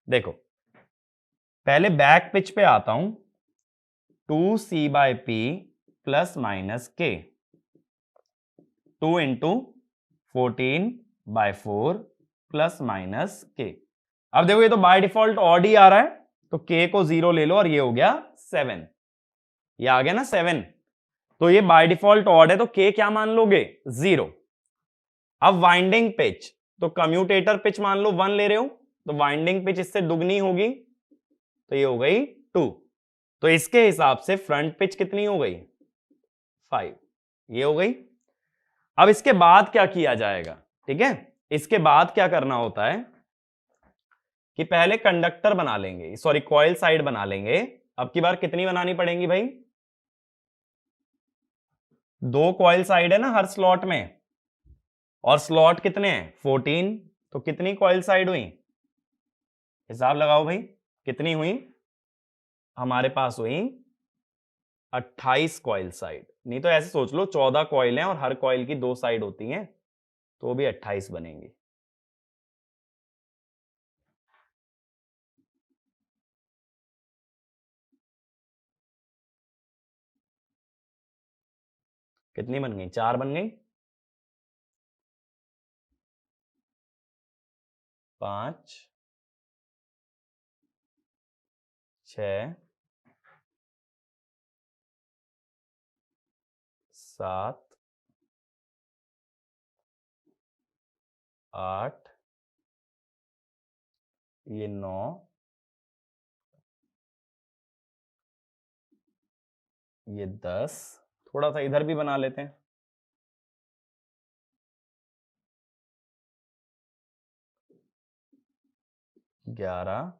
देखो पहले बैक पिच पे आता हूं, 2C/P plus minus K, 2 into 14/4 plus minus K। अब देखो ये तो बाय डिफॉल्ट ऑड ही आ रहा है, तो K को 0 ले लो और ये हो गया 7, ये आ गया ना 7, तो ये बाय डिफॉल्ट ऑड है, तो K क्या मान लोगे 0। अब वाइंडिंग पिच, तो कम्यूटेटर पिच मान लो 1 ले रहे हो, तो वाइंडिंग पिच इससे दुगनी होगी, तो ये हो गई 2। तो इसके हिसाब से फ्रंट पिच कितनी हो गई? 5। ये हो गई। अब इसके बाद क्या किया जाएगा? ठीक है, इसके बाद क्या करना होता है कि पहले कंडक्टर बना लेंगे, सॉरी कॉइल साइड बना लेंगे। अब की बार कितनी बनानी पड़ेंगी भाई? 2 कॉइल साइड है ना हर स्लॉट में, और स्लॉट कितने हैं? 14। तो कितनी कॉइल साइड हुई? हिसाब लगाओ भाई, कितनी हुई? हमारे पास हुई 28 कॉइल साइड। नहीं तो ऐसे सोच लो 14 कॉइल हैं और हर कॉइल की 2 साइड होती हैं, तो भी 28 बनेंगी। कितनी बन गई? 4 बन गई। 5 6 7 8 ये 9 ये 10। थोड़ा सा इधर भी बना लेते हैं। 11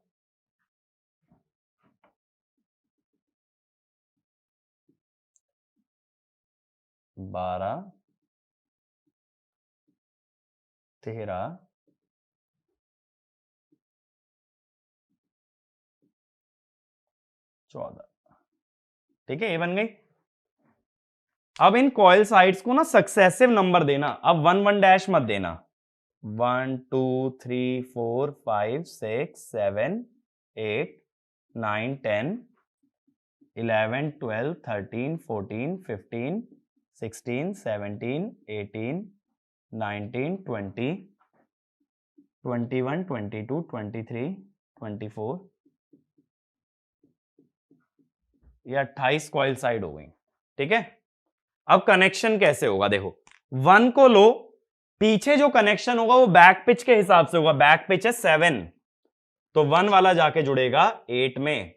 12 13 14। ठीक है, ये बन गई। अब इन कॉइल साइड्स को ना सक्सेसिव नंबर देना। अब 1 1 डैश मत देना। 1 2 3 4 5 6 7 8 9 10 11 12 13 14 15 16 17 18 19 20 21 22 23 24। ये 28 कॉइल साइड हो गई। ठीक है, अब कनेक्शन कैसे होगा? देखो 1 को लो, पीछे जो कनेक्शन होगा वो बैक पिच के हिसाब से होगा। बैक पिच है 7, तो 1 वाला जाके जुड़ेगा 8 में।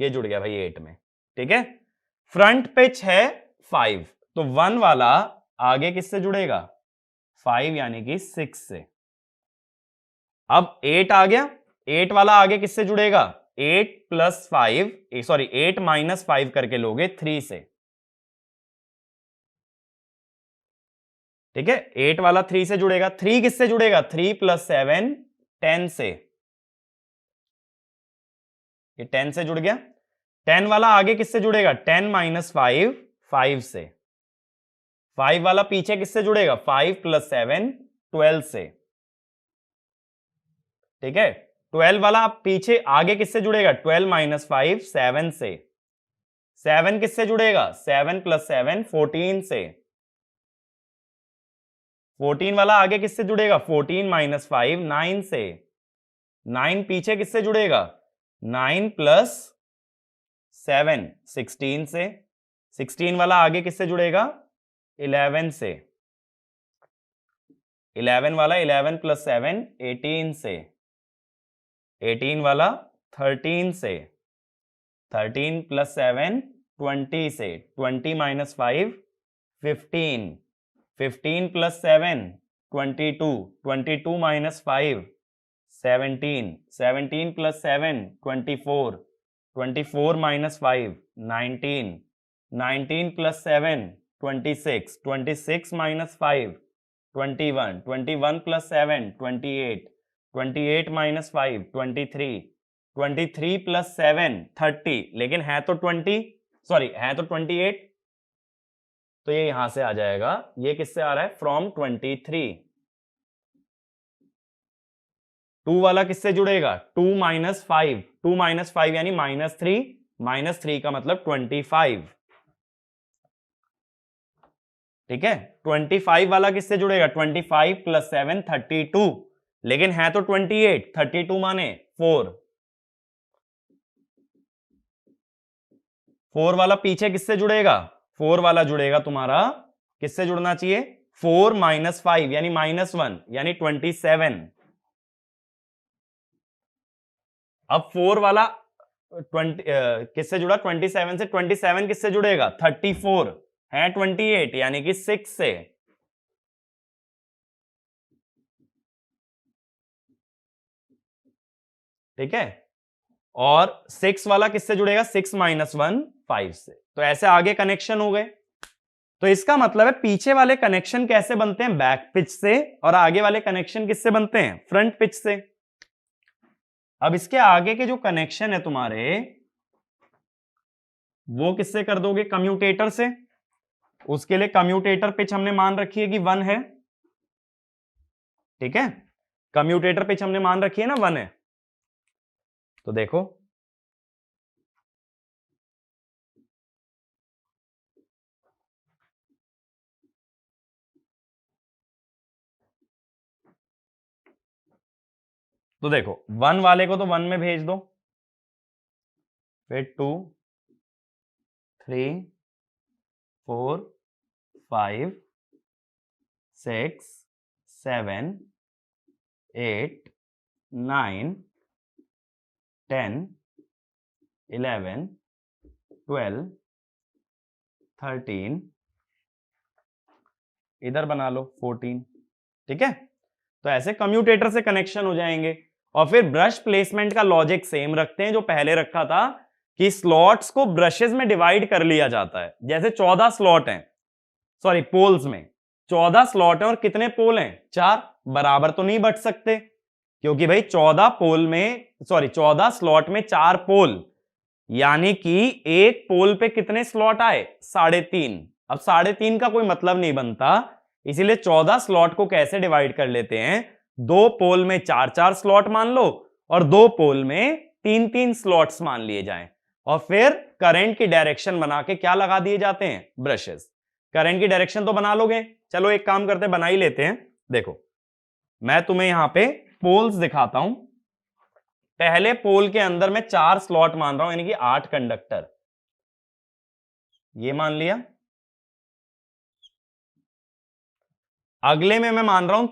ये जुड़ गया भाई 8 में। ठीक है, फ्रंट पिच है 5, तो 1 वाला आगे किससे जुड़ेगा? 5 यानी कि 6 से। अब 8 आ गया, 8 वाला आगे किससे जुड़ेगा? 8 प्लस 5, सॉरी 8 माइनस 5 करके लोगे 3 से। ठीक है, 8 वाला 3 से जुड़ेगा। 3 किससे जुड़ेगा? 3 प्लस 7 10 से। ये 10 से जुड़ गया। 10 वाला आगे किससे जुड़ेगा? 10 माइनस 5 5 से। 5 वाला पीछे किससे जुड़ेगा? 5 प्लस 7 12 से। ठीक है, 12 वाला पीछे आगे किससे जुड़ेगा? 12 माइनस 5 7 से। 7 किससे जुड़ेगा? 7 प्लस 7 14 से। 14 वाला आगे किससे जुड़ेगा? 14 माइनस 5 9 से। 9 पीछे किससे जुड़ेगा? 9 प्लस 7 16 से। 16 वाला आगे किससे जुड़ेगा? 11 से। 11 वाला 11 प्लस 7 18 से। 18 वाला 13 से। 13 प्लस 7 20 से। 20 minus 5 15। 15 plus 7 22। 22 minus 5 17। 17 plus 7 24। 24 minus 5 19। 19 plus 7 26। 26 minus 5 21। 21 plus 7 28। 28 minus 5 23। 23 plus 7 30, लेकिन है तो 20, सॉरी है तो 28, तो ये यहां से आ जाएगा। ये किससे आ रहा है? फ्रॉम 23। 2 वाला किससे जुड़ेगा? 2 माइनस 5। 2 माइनस 5 यानी -3। -3 का मतलब 25। ठीक है, 25 वाला किससे जुड़ेगा? 25 प्लस 7 32, लेकिन है तो 28। 32 माने 4। 4 वाला पीछे किससे जुड़ेगा? 4 वाला जुड़ेगा तुम्हारा, किससे जुड़ना चाहिए? 4 माइनस 5 यानी -1 यानी 27। अब 4 वाला 20 किससे जुड़ा, 27 से, 27 किससे जुड़ेगा, 34 है 28 यानी कि 6 से, ठीक है। और 6 वाला किससे जुड़ेगा, 6 माइनस 1 5 से। तो ऐसे आगे कनेक्शन हो गए। तो इसका मतलब है पीछे वाले कनेक्शन कैसे बनते हैं, बैक पिच से, और आगे वाले कनेक्शन किससे बनते हैं, फ्रंट पिच से। अब इसके आगे के जो कनेक्शन है तुम्हारे, वो किससे कर दोगे, कम्यूटेटर से। उसके लिए कम्यूटेटर पिच हमने मान रखी है कि 1 है, ठीक है। कम्यूटेटर पिच हमने मान रखी है ना 1 है। तो देखो तो देखो 1 वाले को तो 1 में भेज दो, फिर 2 3 4 5 6 7 8 9 10 11 12 13, इधर बना लो 14, ठीक है। तो ऐसे कम्यूटेटर से कनेक्शन हो जाएंगे। और फिर ब्रश प्लेसमेंट का लॉजिक सेम रखते हैं जो पहले रखा था, कि स्लॉट्स को ब्रशेस में डिवाइड कर लिया जाता है। जैसे 14 स्लॉट हैं, सॉरी पोल्स में 14 स्लॉट हैं और कितने पोल हैं, 4, बराबर तो नहीं बट सकते, क्योंकि भाई 14 पोल में, सॉरी 14 स्लॉट में 4 पोल, यानी कि एक पोल पे कितने स्लॉट आए, 3.5। अब 3.5 का कोई मतलब नहीं बनता, इसीलिए 14 स्लॉट को कैसे डिवाइड कर लेते हैं, 2 पोल में 4-4 स्लॉट मान लो और 2 पोल में 3-3 स्लॉट्स मान लिए जाएं, और फिर करंट की डायरेक्शन बना के क्या लगा दिए जाते हैं, ब्रशेस। करंट की डायरेक्शन तो बना लोगे, चलो एक काम करते बना ही लेते हैं। देखो मैं तुम्हें यहां पे पोल्स दिखाता हूं। पहले पोल के अंदर मैं 4 स्लॉट मान रहा हूं, यानी कि 8 कंडक्टर, ये मान लिया। अगले में मैं मान रहा हूं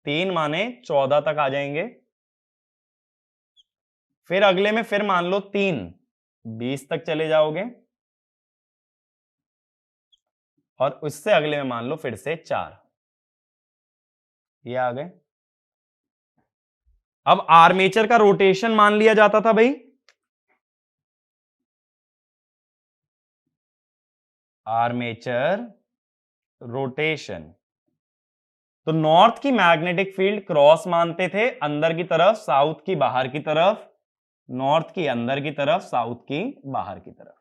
3 माने 14 तक आ जाएंगे। फिर अगले में फिर मान लो 3, 20 तक चले जाओगे। और उससे अगले में मान लो फिर से 4, ये आ गए। अब आर्मेचर का रोटेशन मान लिया जाता था भाई, आर्मेचर रोटेशन। तो नॉर्थ की मैग्नेटिक फील्ड क्रॉस मानते थे, अंदर की तरफ, साउथ की बाहर की तरफ, नॉर्थ की अंदर की तरफ, साउथ की बाहर की तरफ,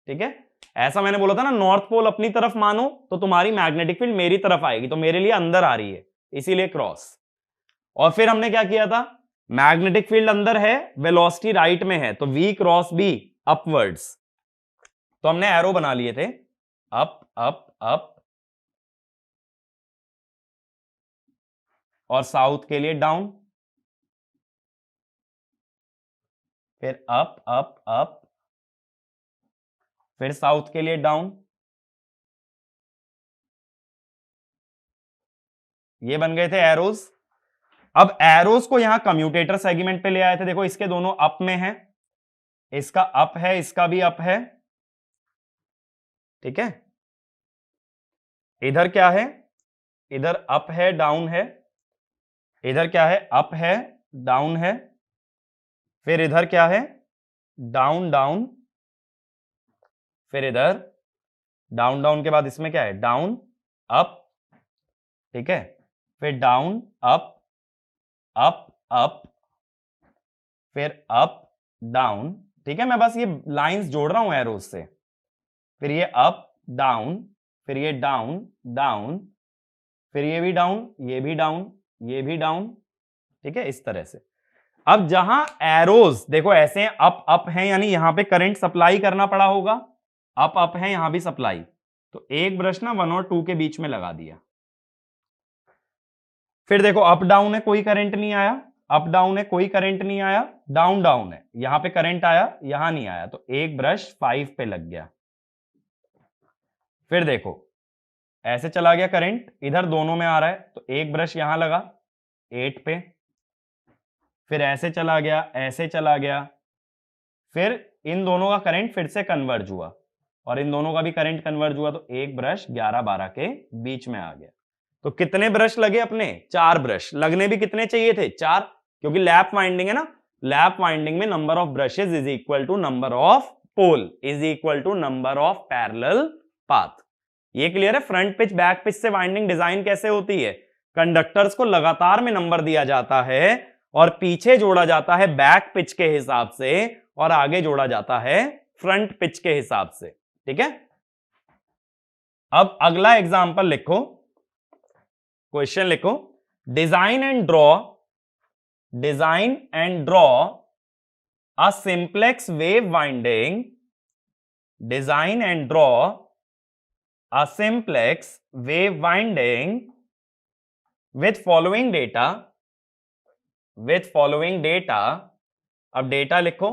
ठीक है। ऐसा मैंने बोला था ना, नॉर्थ पोल अपनी तरफ मानो तो तुम्हारी मैग्नेटिक फील्ड मेरी तरफ आएगी, तो मेरे लिए अंदर आ रही है, इसीलिए क्रॉस। और फिर हमने क्या किया था, मैग्नेटिक फील्ड अंदर है, वेलोसिटी राइट में है, तो v क्रॉस b अपवर्ड्स, तो हमने एरो बना लिए थे, अप अप अप, और साउथ के लिए डाउन, फिर अप अप अप, फिर साउथ के लिए डाउन, ये बन गए थे एरोज। अब एरोज को यहां कम्यूटेटर सेगमेंट पे ले आए थे, देखो इसके दोनों अप में है, इसका अप है, इसका भी अप है, ठीक है। इधर क्या है, इधर अप है डाउन है, इधर क्या है, अप है डाउन है, फिर इधर क्या है, डाउन डाउन, फिर इधर डाउन डाउन के बाद इसमें क्या है, डाउन अप, ठीक है, फिर डाउन अप अप अप, फिर अप डाउन, ठीक है। मैं बस ये लाइंस जोड़ रहा हूं एरोज से, फिर ये अप डाउन, फिर ये डाउन डाउन, फिर ये भी डाउन, ये भी डाउन, ये भी डाउन, ठीक है, इस तरह से। अब जहां एरोज देखो ऐसे हैं, अप अप हैं, यानी यहां पे करंट सप्लाई करना पड़ा होगा, अप अप है, यहां भी सप्लाई, तो एक ब्रश ना 1 और 2 के बीच में लगा दिया। फिर देखो अप डाउन है, कोई करंट नहीं आया, अप डाउन है, कोई करंट नहीं आया, डाउन डाउन है, यहां पे करंट आया, यहां नहीं आया, तो एक ब्रश 5 पे लग गया। फिर देखो ऐसे चला गया करंट, इधर दोनों में आ रहा है, तो एक ब्रश यहां लगा 8 पे, फिर ऐसे चला गया, ऐसे चला गया, फिर इन दोनों का करंट फिर से कन्वर्ज हुआ और इन दोनों का भी करंट कन्वर्ज हुआ, तो एक ब्रश 11-12 के बीच में आ गया। तो कितने ब्रश लगे अपने? 4 ब्रश। लगने भी कितने चाहिए थे? 4, क्योंकि लैप वाइंडिंग है ना। लैप वाइंडिंग में number of brushes is equal to number of pole is equal to number of parallel path. ये क्लियर है? फ्रंट पिच बैक पिच से वाइंडिंग डिजाइन कैसे होती है? कंडक्टर्स को लगातार में नंबर दिया जाता है और पीछे जोड़ा जाता है बैक पिच के हिसाब से और आगे जोड़ा जाता है फ्रंट पिच के हिसाब से। ठीक है, अब अगला एग्जांपल लिखो, क्वेश्चन लिखो, design and draw a simplex wave winding, design and draw a simplex wave winding with following data, अब डेटा लिखो,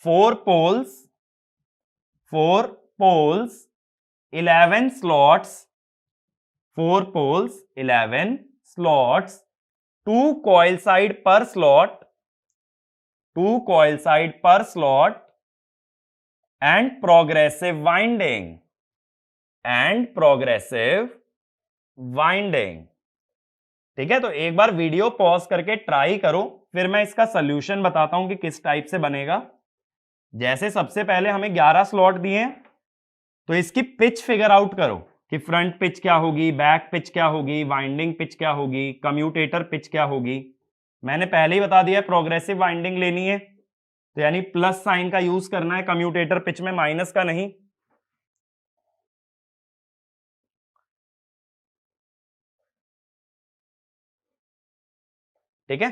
4 poles 11 slots, 4 poles 11 slots, 2 coil side per slot, and progressive winding। ठीक है, तो एक बार video pause करके try करो, फिर मैं इसका सॉल्यूशन बताता हूं कि किस टाइप से बनेगा। जैसे सबसे पहले हमें 11 स्लॉट दिए हैं, तो इसकी पिच फिगर आउट करो कि फ्रंट पिच क्या होगी, बैक पिच क्या होगी, वाइंडिंग पिच क्या होगी, कम्यूटेटर पिच क्या होगी। मैंने पहले ही बता दिया प्रोग्रेसिव वाइंडिंग लेनी है, तो यानी प्लस साइन का यूज करना है कम्यूटेटर पिच में, माइनस का नहीं। ठीक है,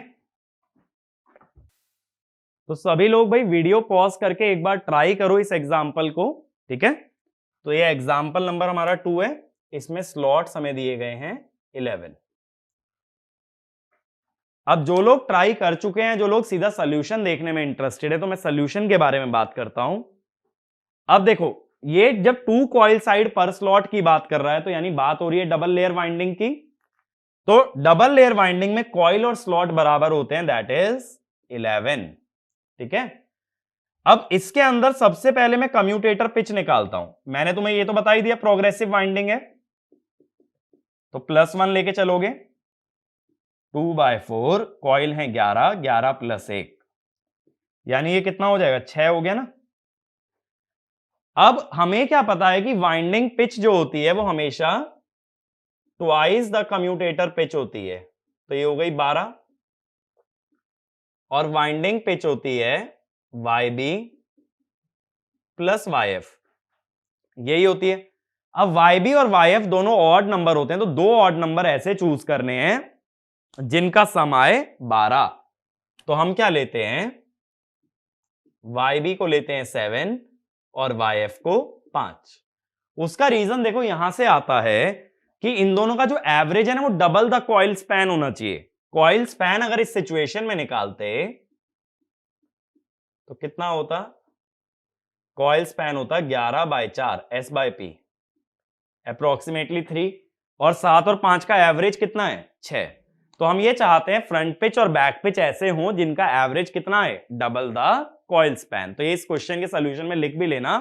तो सभी लोग भाई वीडियो पॉज करके एक बार ट्राई करो इस एग्जाम्पल को। ठीक है, तो ये एग्जाम्पल नंबर हमारा 2 है, इसमें स्लॉट्स हमें दिए गए हैं 11। अब जो लोग ट्राई कर चुके हैं, जो लोग सीधा सोल्यूशन देखने में इंटरेस्टेड है, तो मैं सोल्यूशन के बारे में बात करता हूं। अब देखो, ये जब 2 कॉइल साइड पर स्लॉट की बात कर रहा है, तो यानी बात हो रही है डबल लेयर वाइंडिंग की। तो डबल लेयर वाइंडिंग में कॉइल और स्लॉट बराबर होते हैं, दैट इज 11। ठीक है, अब इसके अंदर सबसे पहले मैं कम्यूटेटर पिच निकालता हूं। मैंने तुम्हें ये तो बता ही दिया प्रोग्रेसिव वाइंडिंग है, तो +1 लेके चलोगे, 2/4, कॉइल है 11, 11 + 1, यानी ये कितना हो जाएगा? 6 हो गया ना। अब हमें क्या पता है कि वाइंडिंग पिच जो होती है वो हमेशा ट्वाइस द कम्यूटेटर पिच होती है, तो ये हो गई 12, और वाइंडिंग पिच होती है YB + YF, यही होती है। अब YB और YF दोनों ऑड नंबर होते हैं, तो 2 ऑड नंबर ऐसे चूज करने हैं जिनका सम आए 12। तो हम क्या लेते हैं? YB को लेते हैं 7 और YF को 5। उसका रीजन देखो यहां से आता है कि इन दोनों का जो एवरेज है ना, वो डबल द कॉइल स्पैन होना चाहिए। कॉइल स्पैन अगर इस सिचुएशन में निकालते तो कितना होता? कॉइल स्पैन होता 11/4 S/P, अप्रोक्सीमेटली 3, और 7 और 5 का एवरेज कितना है? 6। तो हम ये चाहते हैं फ्रंट पिच और बैक पिच ऐसे हों जिनका एवरेज कितना है? Double the coil span. तो ये इस क्वेश्चन के सॉल्यूशन में लिख भी लेना,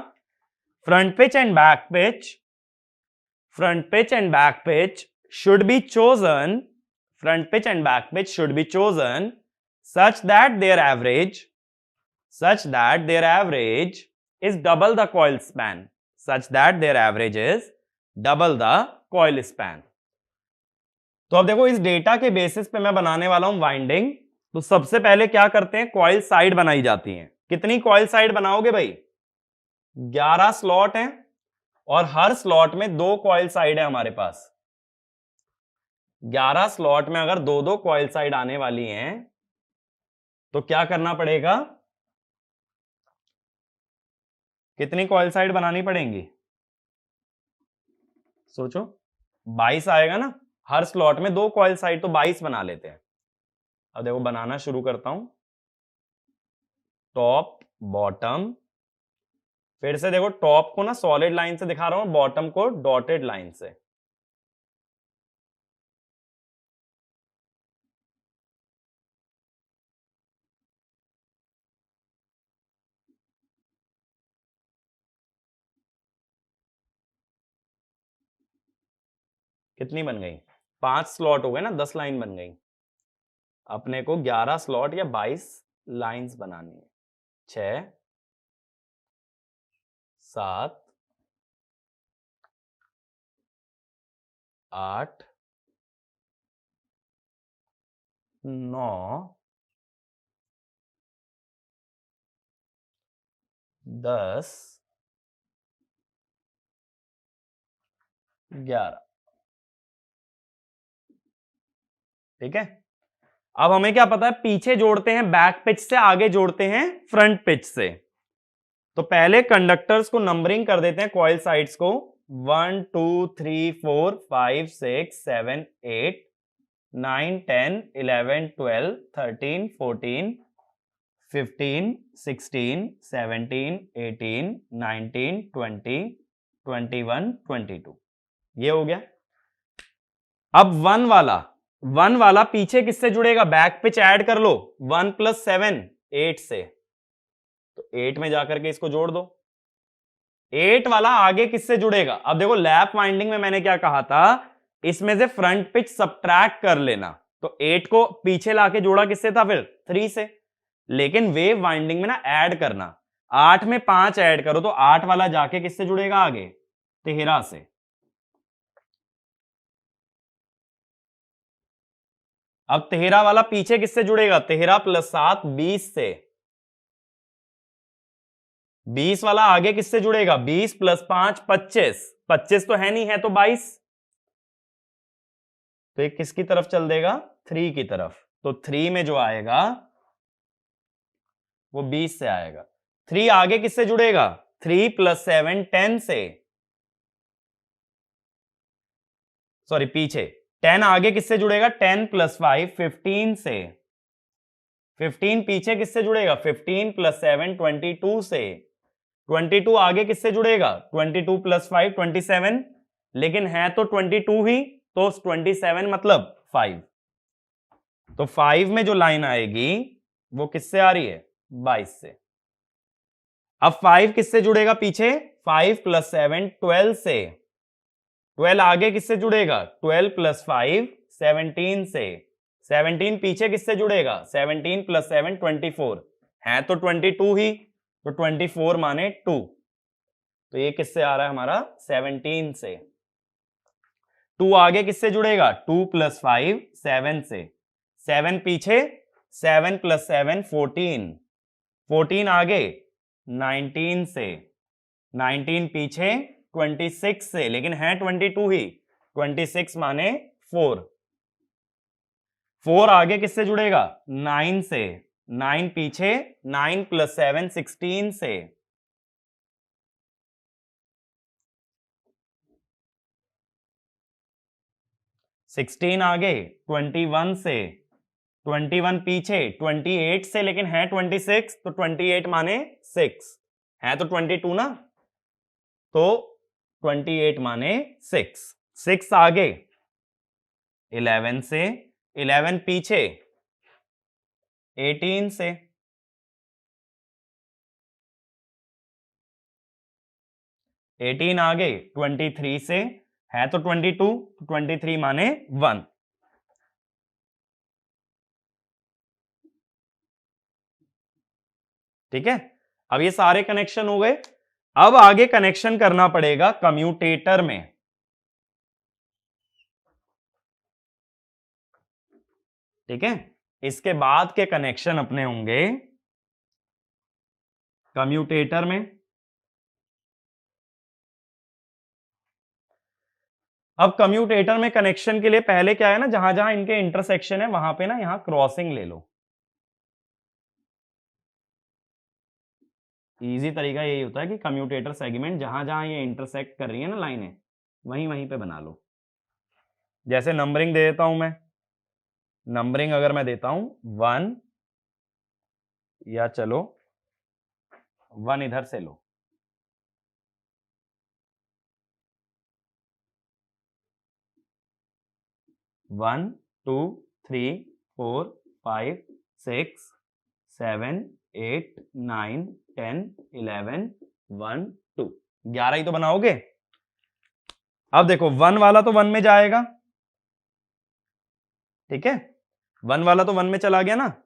front pitch and back pitch should be chosen, front pitch and back pitch should be chosen such that their average is double the coil span, तो अब देखो, इस डेटा के बेसिस पे मैं बनाने वाला हूं वाइंडिंग। तो सबसे पहले क्या करते हैं? कॉइल साइड बनाई जाती हैं। कितनी कॉइल साइड बनाओगे भाई? 11 स्लॉट हैं और हर स्लॉट में 2 कॉइल साइड है हमारे पास। 11 स्लॉट में अगर 2-2 कॉइल साइड आने वाली हैं, तो क्या करना पड़ेगा? कितनी कॉइल साइड बनानी पड़ेंगी? सोचो, 22 आएगा ना। हर स्लॉट में 2 कॉइल साइड, तो 22 बना लेते हैं। अब देखो बनाना शुरू करता हूं, टॉप बॉटम, फिर से देखो टॉप को ना सॉलिड लाइन से दिखा रहा हूं, बॉटम को डॉटेड लाइन से। कितनी बन गई? 5 स्लॉट हो गए ना, 10 लाइन बन गई। अपने को 11 स्लॉट या 22 लाइंस बनानी है। 6 7 8 9 10 11। ठीक है, अब हमें क्या पता है, पीछे जोड़ते हैं बैक पिच से, आगे जोड़ते हैं फ्रंट पिच से। तो पहले कंडक्टर्स को नंबरिंग कर देते हैं, कॉइल साइड्स को। 1 2 3 4 5 6 7 8 9 10 11 12 13 14 15 16 17 18 19 20 21 22। ये हो गया। अब वन वाला पीछे किससे जुड़ेगा? बैक पिच ऐड कर लो, 1 + 7 8 से। तो 8 में जाकर के इसको जोड़ दो। 8 वाला आगे किससे जुड़ेगा? अब देखो लैप वाइंडिंग में मैंने क्या कहा था, इसमें से फ्रंट पिच सबट्रैक्ट कर लेना। तो 8 को पीछे लाके जोड़ा किससे था फिर? 3 से। लेकिन वेव वाइंडिंग में ना ऐड करना, 8 में 5 ऐड करो तो 8 वाला जाके किससे जुड़ेगा आगे? 13 से। अब 13 वाला पीछे किससे जुड़ेगा? 13 + 7 20 से। 20 वाला आगे किससे जुड़ेगा? 20 + 5 25। 25 तो है नहीं, है तो 22। तो ये किसकी तरफ चल देगा? 3 की तरफ। तो 3 में जो आएगा वो 20 से आएगा। 3 आगे किससे जुड़ेगा? 3 + 7 10 से। सॉरी पीछे। 10 आगे किससे जुड़ेगा? 10 + 5 15 से। 15 पीछे किससे जुड़ेगा? 15 + 7 22 से। 22 आगे किससे जुड़ेगा? 22 + 5 27। लेकिन है तो 22 ही, तो 27 मतलब 5। तो 5 में जो लाइन आएगी वो किससे आ रही है? 22 से। अब 5 किससे जुड़ेगा पीछे? 5 + 7 12 से। 12 आगे किससे जुड़ेगा? 12 + 5 17 से। 17 पीछे किससे जुड़ेगा? 17 + 7 24। है तो 22 ही, तो 24 माने 2। तो ये किससे आ रहा है हमारा? 17 से। 2 आगे किससे जुड़ेगा? 2 + 5 7 से। 7 पीछे, 7 + 7 14। 14 आगे 19 से। 19 पीछे 26 से, लेकिन है 22 ही। 26 माने 4। 4 आगे किससे जुड़ेगा? 9 से। 9 पीछे, 9 + 7 16 से। 16 आगे 21 से। 21 पीछे 28 से, लेकिन है 26, तो 28 माने 6। है तो 22 ना, तो 28 माने 6। 6 आगे 11 से। 11 पीछे 18 से। 18 आगे 23 से। है तो 22, तो 23 माने 1। ठीक है, अब ये सारे कनेक्शन हो गए। अब आगे कनेक्शन करना पड़ेगा कम्यूटेटर में। ठीक है, इसके बाद के कनेक्शन अपने होंगे कम्यूटेटर में। अब कम्यूटेटर में कनेक्शन के लिए पहले क्या है ना, जहां जहां इनके इंटरसेक्शन है वहां पे ना यहां क्रॉसिंग ले लो। इजी तरीका यही होता है कि कम्यूटेटर सेगमेंट जहां जहां ये इंटरसेक्ट कर रही है ना लाइनें, वहीं वहीं पे बना लो। जैसे नंबरिंग दे देता हूं मैं। नंबरिंग अगर मैं देता हूं 1, या चलो 1 इधर से लो। 1 2 3 4 5 6 7 8 9 10 11 1 2। 11 ही तो बनाओगे। अब देखो 1 वाला तो 1 में जाएगा, ठीक है, 1 वाला तो 1 में चला गया ना।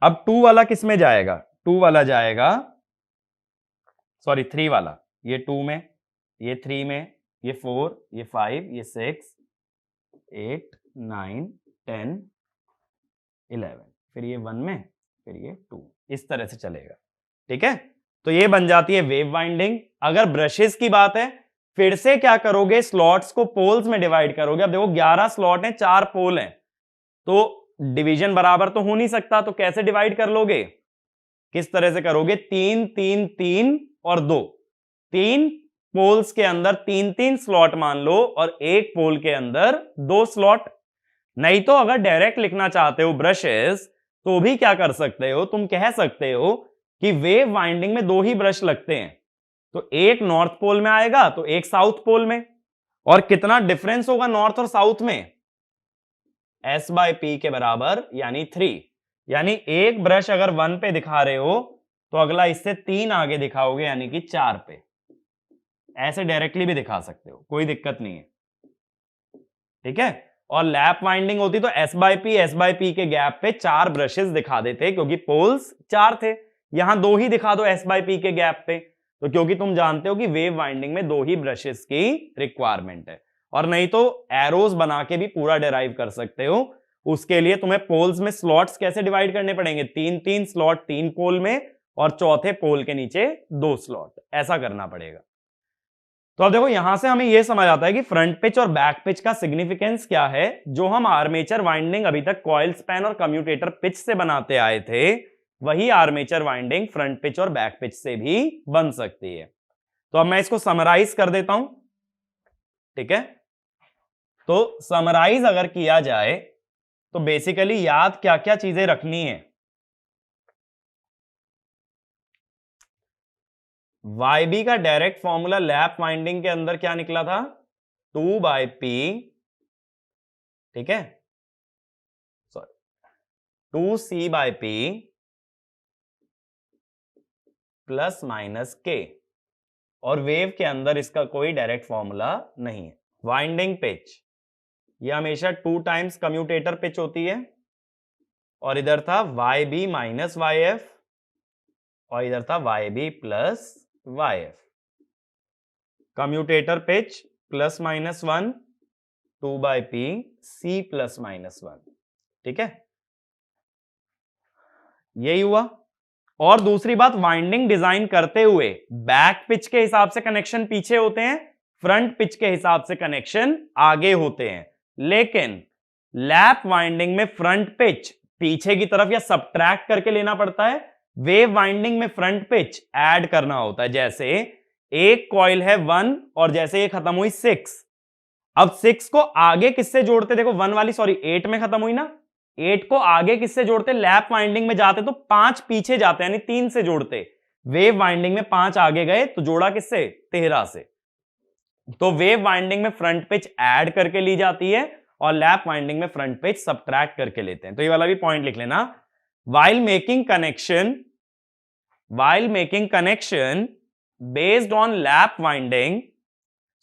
अब 2 वाला किस में जाएगा, 2 वाला जाएगा, सॉरी 3 वाला, ये 2 में, ये 3 में, ये 4, ये 5, ये 6, 8, 9, 10, 11, फिर ये 1 में, फिर ये 2, इस तरह से चलेगा, ठीक है। तो ये बन जाती है वेव वाइंडिंग। अगर ब्रशेस की बात है, फिर से क्या करोगे, स्लॉट्स को पोल्स में डिवाइड करोगे। अब देखो 11 स्लॉट हैं, 4 पोल हैं, तो डिवीजन बराबर तो हो नहीं सकता, तो कैसे डिवाइड कर लोगे, किस तरह से करोगे, 3 3 3 और 2, 3 पोल्स के अंदर 3 3 स्लॉट मान लो और एक पोल के अंदर 2 स्लॉट। नहीं तो अगर डायरेक्ट लिखना चाहते हो ब्रशेस, तो भी क्या कर सकते हो, तुम कह सकते हो कि वेव वाइंडिंग में 2 ही ब्रश लगते हैं, तो एक नॉर्थ पोल में आएगा तो एक साउथ पोल में। और कितना डिफरेंस होगा नॉर्थ और साउथ में, S/P के बराबर, यानी 3। यानी एक ब्रश अगर 1 पे दिखा रहे हो तो अगला इससे 3 आगे दिखाओगे, यानी कि 4 पे। ऐसे डायरेक्टली भी दिखा सकते हो, कोई दिक्कत नहीं है, ठीक है। और लैप वाइंडिंग होती तो S/P के गैप पे 4 ब्रशेस दिखा देते, क्योंकि पोल्स 4 थे, यहां 2 ही दिखा दो S/P के गैप पे, तो क्योंकि तुम जानते हो कि वेव वाइंडिंग में 2 ही ब्रशेस की रिक्वायरमेंट है। और नहीं तो एरोज बना के भी पूरा डिराइव कर सकते हो। उसके लिए तुम्हें पोल्स में स्लॉट्स कैसे डिवाइड करने पड़ेंगे, 3 3 स्लॉट 3 पोल में और चौथे पोल के नीचे 2 स्लॉट, ऐसा करना पड़ेगा। तो अब देखो यहां से हमें यह समझ आता है कि फ्रंट पिच और बैक पिच का सिग्निफिकेंस क्या है। जो हम आर्मेचर वाइंडिंग अभी तक कॉइल स्पैन और कम्यूटेटर पिच से बनाते आए थे, वही आर्मेचर वाइंडिंग फ्रंट पिच और बैक पिच से भी बन सकती है। तो अब मैं इसको समराइज कर देता हूं, ठीक है। तो समराइज अगर किया जाए तो बेसिकली याद क्या क्या चीजें रखनी है। YB का डायरेक्ट फॉर्मूला लैप वाइंडिंग के अंदर क्या निकला था, 2/P, ठीक है, sorry 2C/P plus minus K। और वेव के अंदर इसका कोई डायरेक्ट फॉर्मूला नहीं है। वाइंडिंग पिच ये हमेशा 2 टाइम्स कम्यूटेटर पिच होती है, और इधर था YB माइनस YF, और इधर था YB plus YF। Commutator pitch plus minus 1, 2/P C plus minus 1, ठीक है, यही हुआ। और दूसरी बात, वाइंडिंग डिजाइन करते हुए बैक पिच के हिसाब से कनेक्शन पीछे होते हैं, फ्रंट पिच के हिसाब से कनेक्शन आगे होते हैं। लेकिन लैप वाइंडिंग में फ्रंट पिच पीछे की तरफ या सबट्रैक्ट करके लेना पड़ता है, वेव वाइंडिंग में फ्रंट पिच ऐड करना होता है। जैसे एक कॉइल है 1 और जैसे ये खत्म हुई 6, अब 6 को आगे किससे जोड़ते, देखो 1 वाली, सॉरी 8 में खत्म हुई ना, 8 को आगे किससे जोड़ते, लैप वाइंडिंग में जाते तो 5 पीछे जाते, यानी 3 से जोड़ते। वेव वाइंडिंग में 5 आगे गए तो जोड़ा किससे, 13 से। तो वेव वाइंडिंग में फ्रंट पिच ऐड करके ली जाती है और लैप वाइंडिंग में फ्रंट पिच सबट्रैक्ट करके लेते हैं। तो ये वाला भी पॉइंट लिख लेना। while making connection based on lap winding,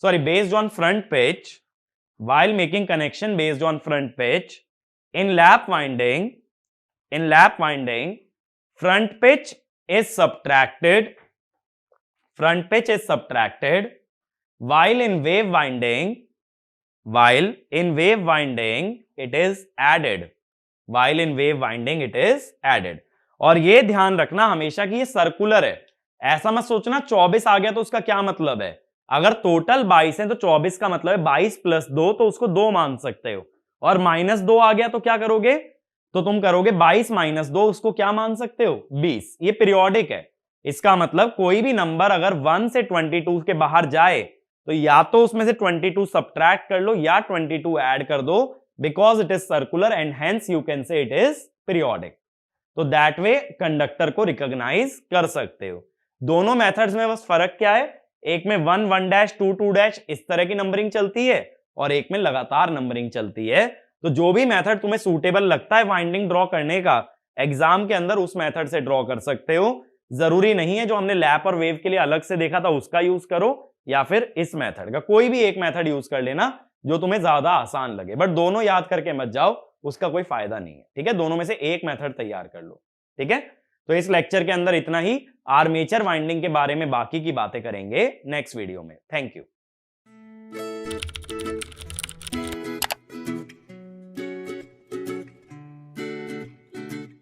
sorry, based on front pitch, while making connection based on front pitch in lap winding, front pitch is subtracted, while in wave winding it is added, और ये ध्यान रखना हमेशा कि ये circular है। ऐसा मत सोचना 24 आ गया तो उसका क्या मतलब है। अगर टोटल 22 है तो 24 का मतलब है 22 प्लस 2, तो उसको 2 मान सकते हो। और -2 आ गया तो क्या करोगे, तो तुम करोगे 22 माइनस 2, उसको क्या मान सकते हो, 20। ये पीरियोडिक है, इसका मतलब कोई भी नंबर अगर 1 से 22 के बाहर जाए तो या तो उसमें से 22 सबट्रैक्ट कर लो या 22 ऐड कर दो, because it is circular and hence you can say it is periodic. तो दैट वे कंडक्टर को रिकॉग्नाइज कर सकते हो। दोनों मेथड्स में बस फर्क क्या है, एक में 1 1 डैश 2 2 डैश इस तरह की नंबरिंग चलती है और एक में लगातार नंबरिंग चलती है। तो जो भी मेथड तुम्हें सूटेबल लगता है वाइंडिंग ड्रॉ करने का, एग्जाम के अंदर उस मेथड से ड्रॉ कर सकते हो। जरूरी नहीं है जो हमने लैप और वेव के लिए अलग से देखा था उसका यूज करो, या फिर इस मेथड का, कोई भी एक मेथड यूज कर लेना जो तुम्हें ज्यादा आसान लगे, बट दोनों याद करके मत जाओ, उसका कोई फायदा नहीं है। ठीक है, दोनों में से एक मेथड तैयार कर लो। ठीक है, तो इस लेक्चर के अंदर इतना ही। आर्मेचर वाइंडिंग के बारे में बाकी की बातें करेंगे नेक्स्ट वीडियो में। Thank you.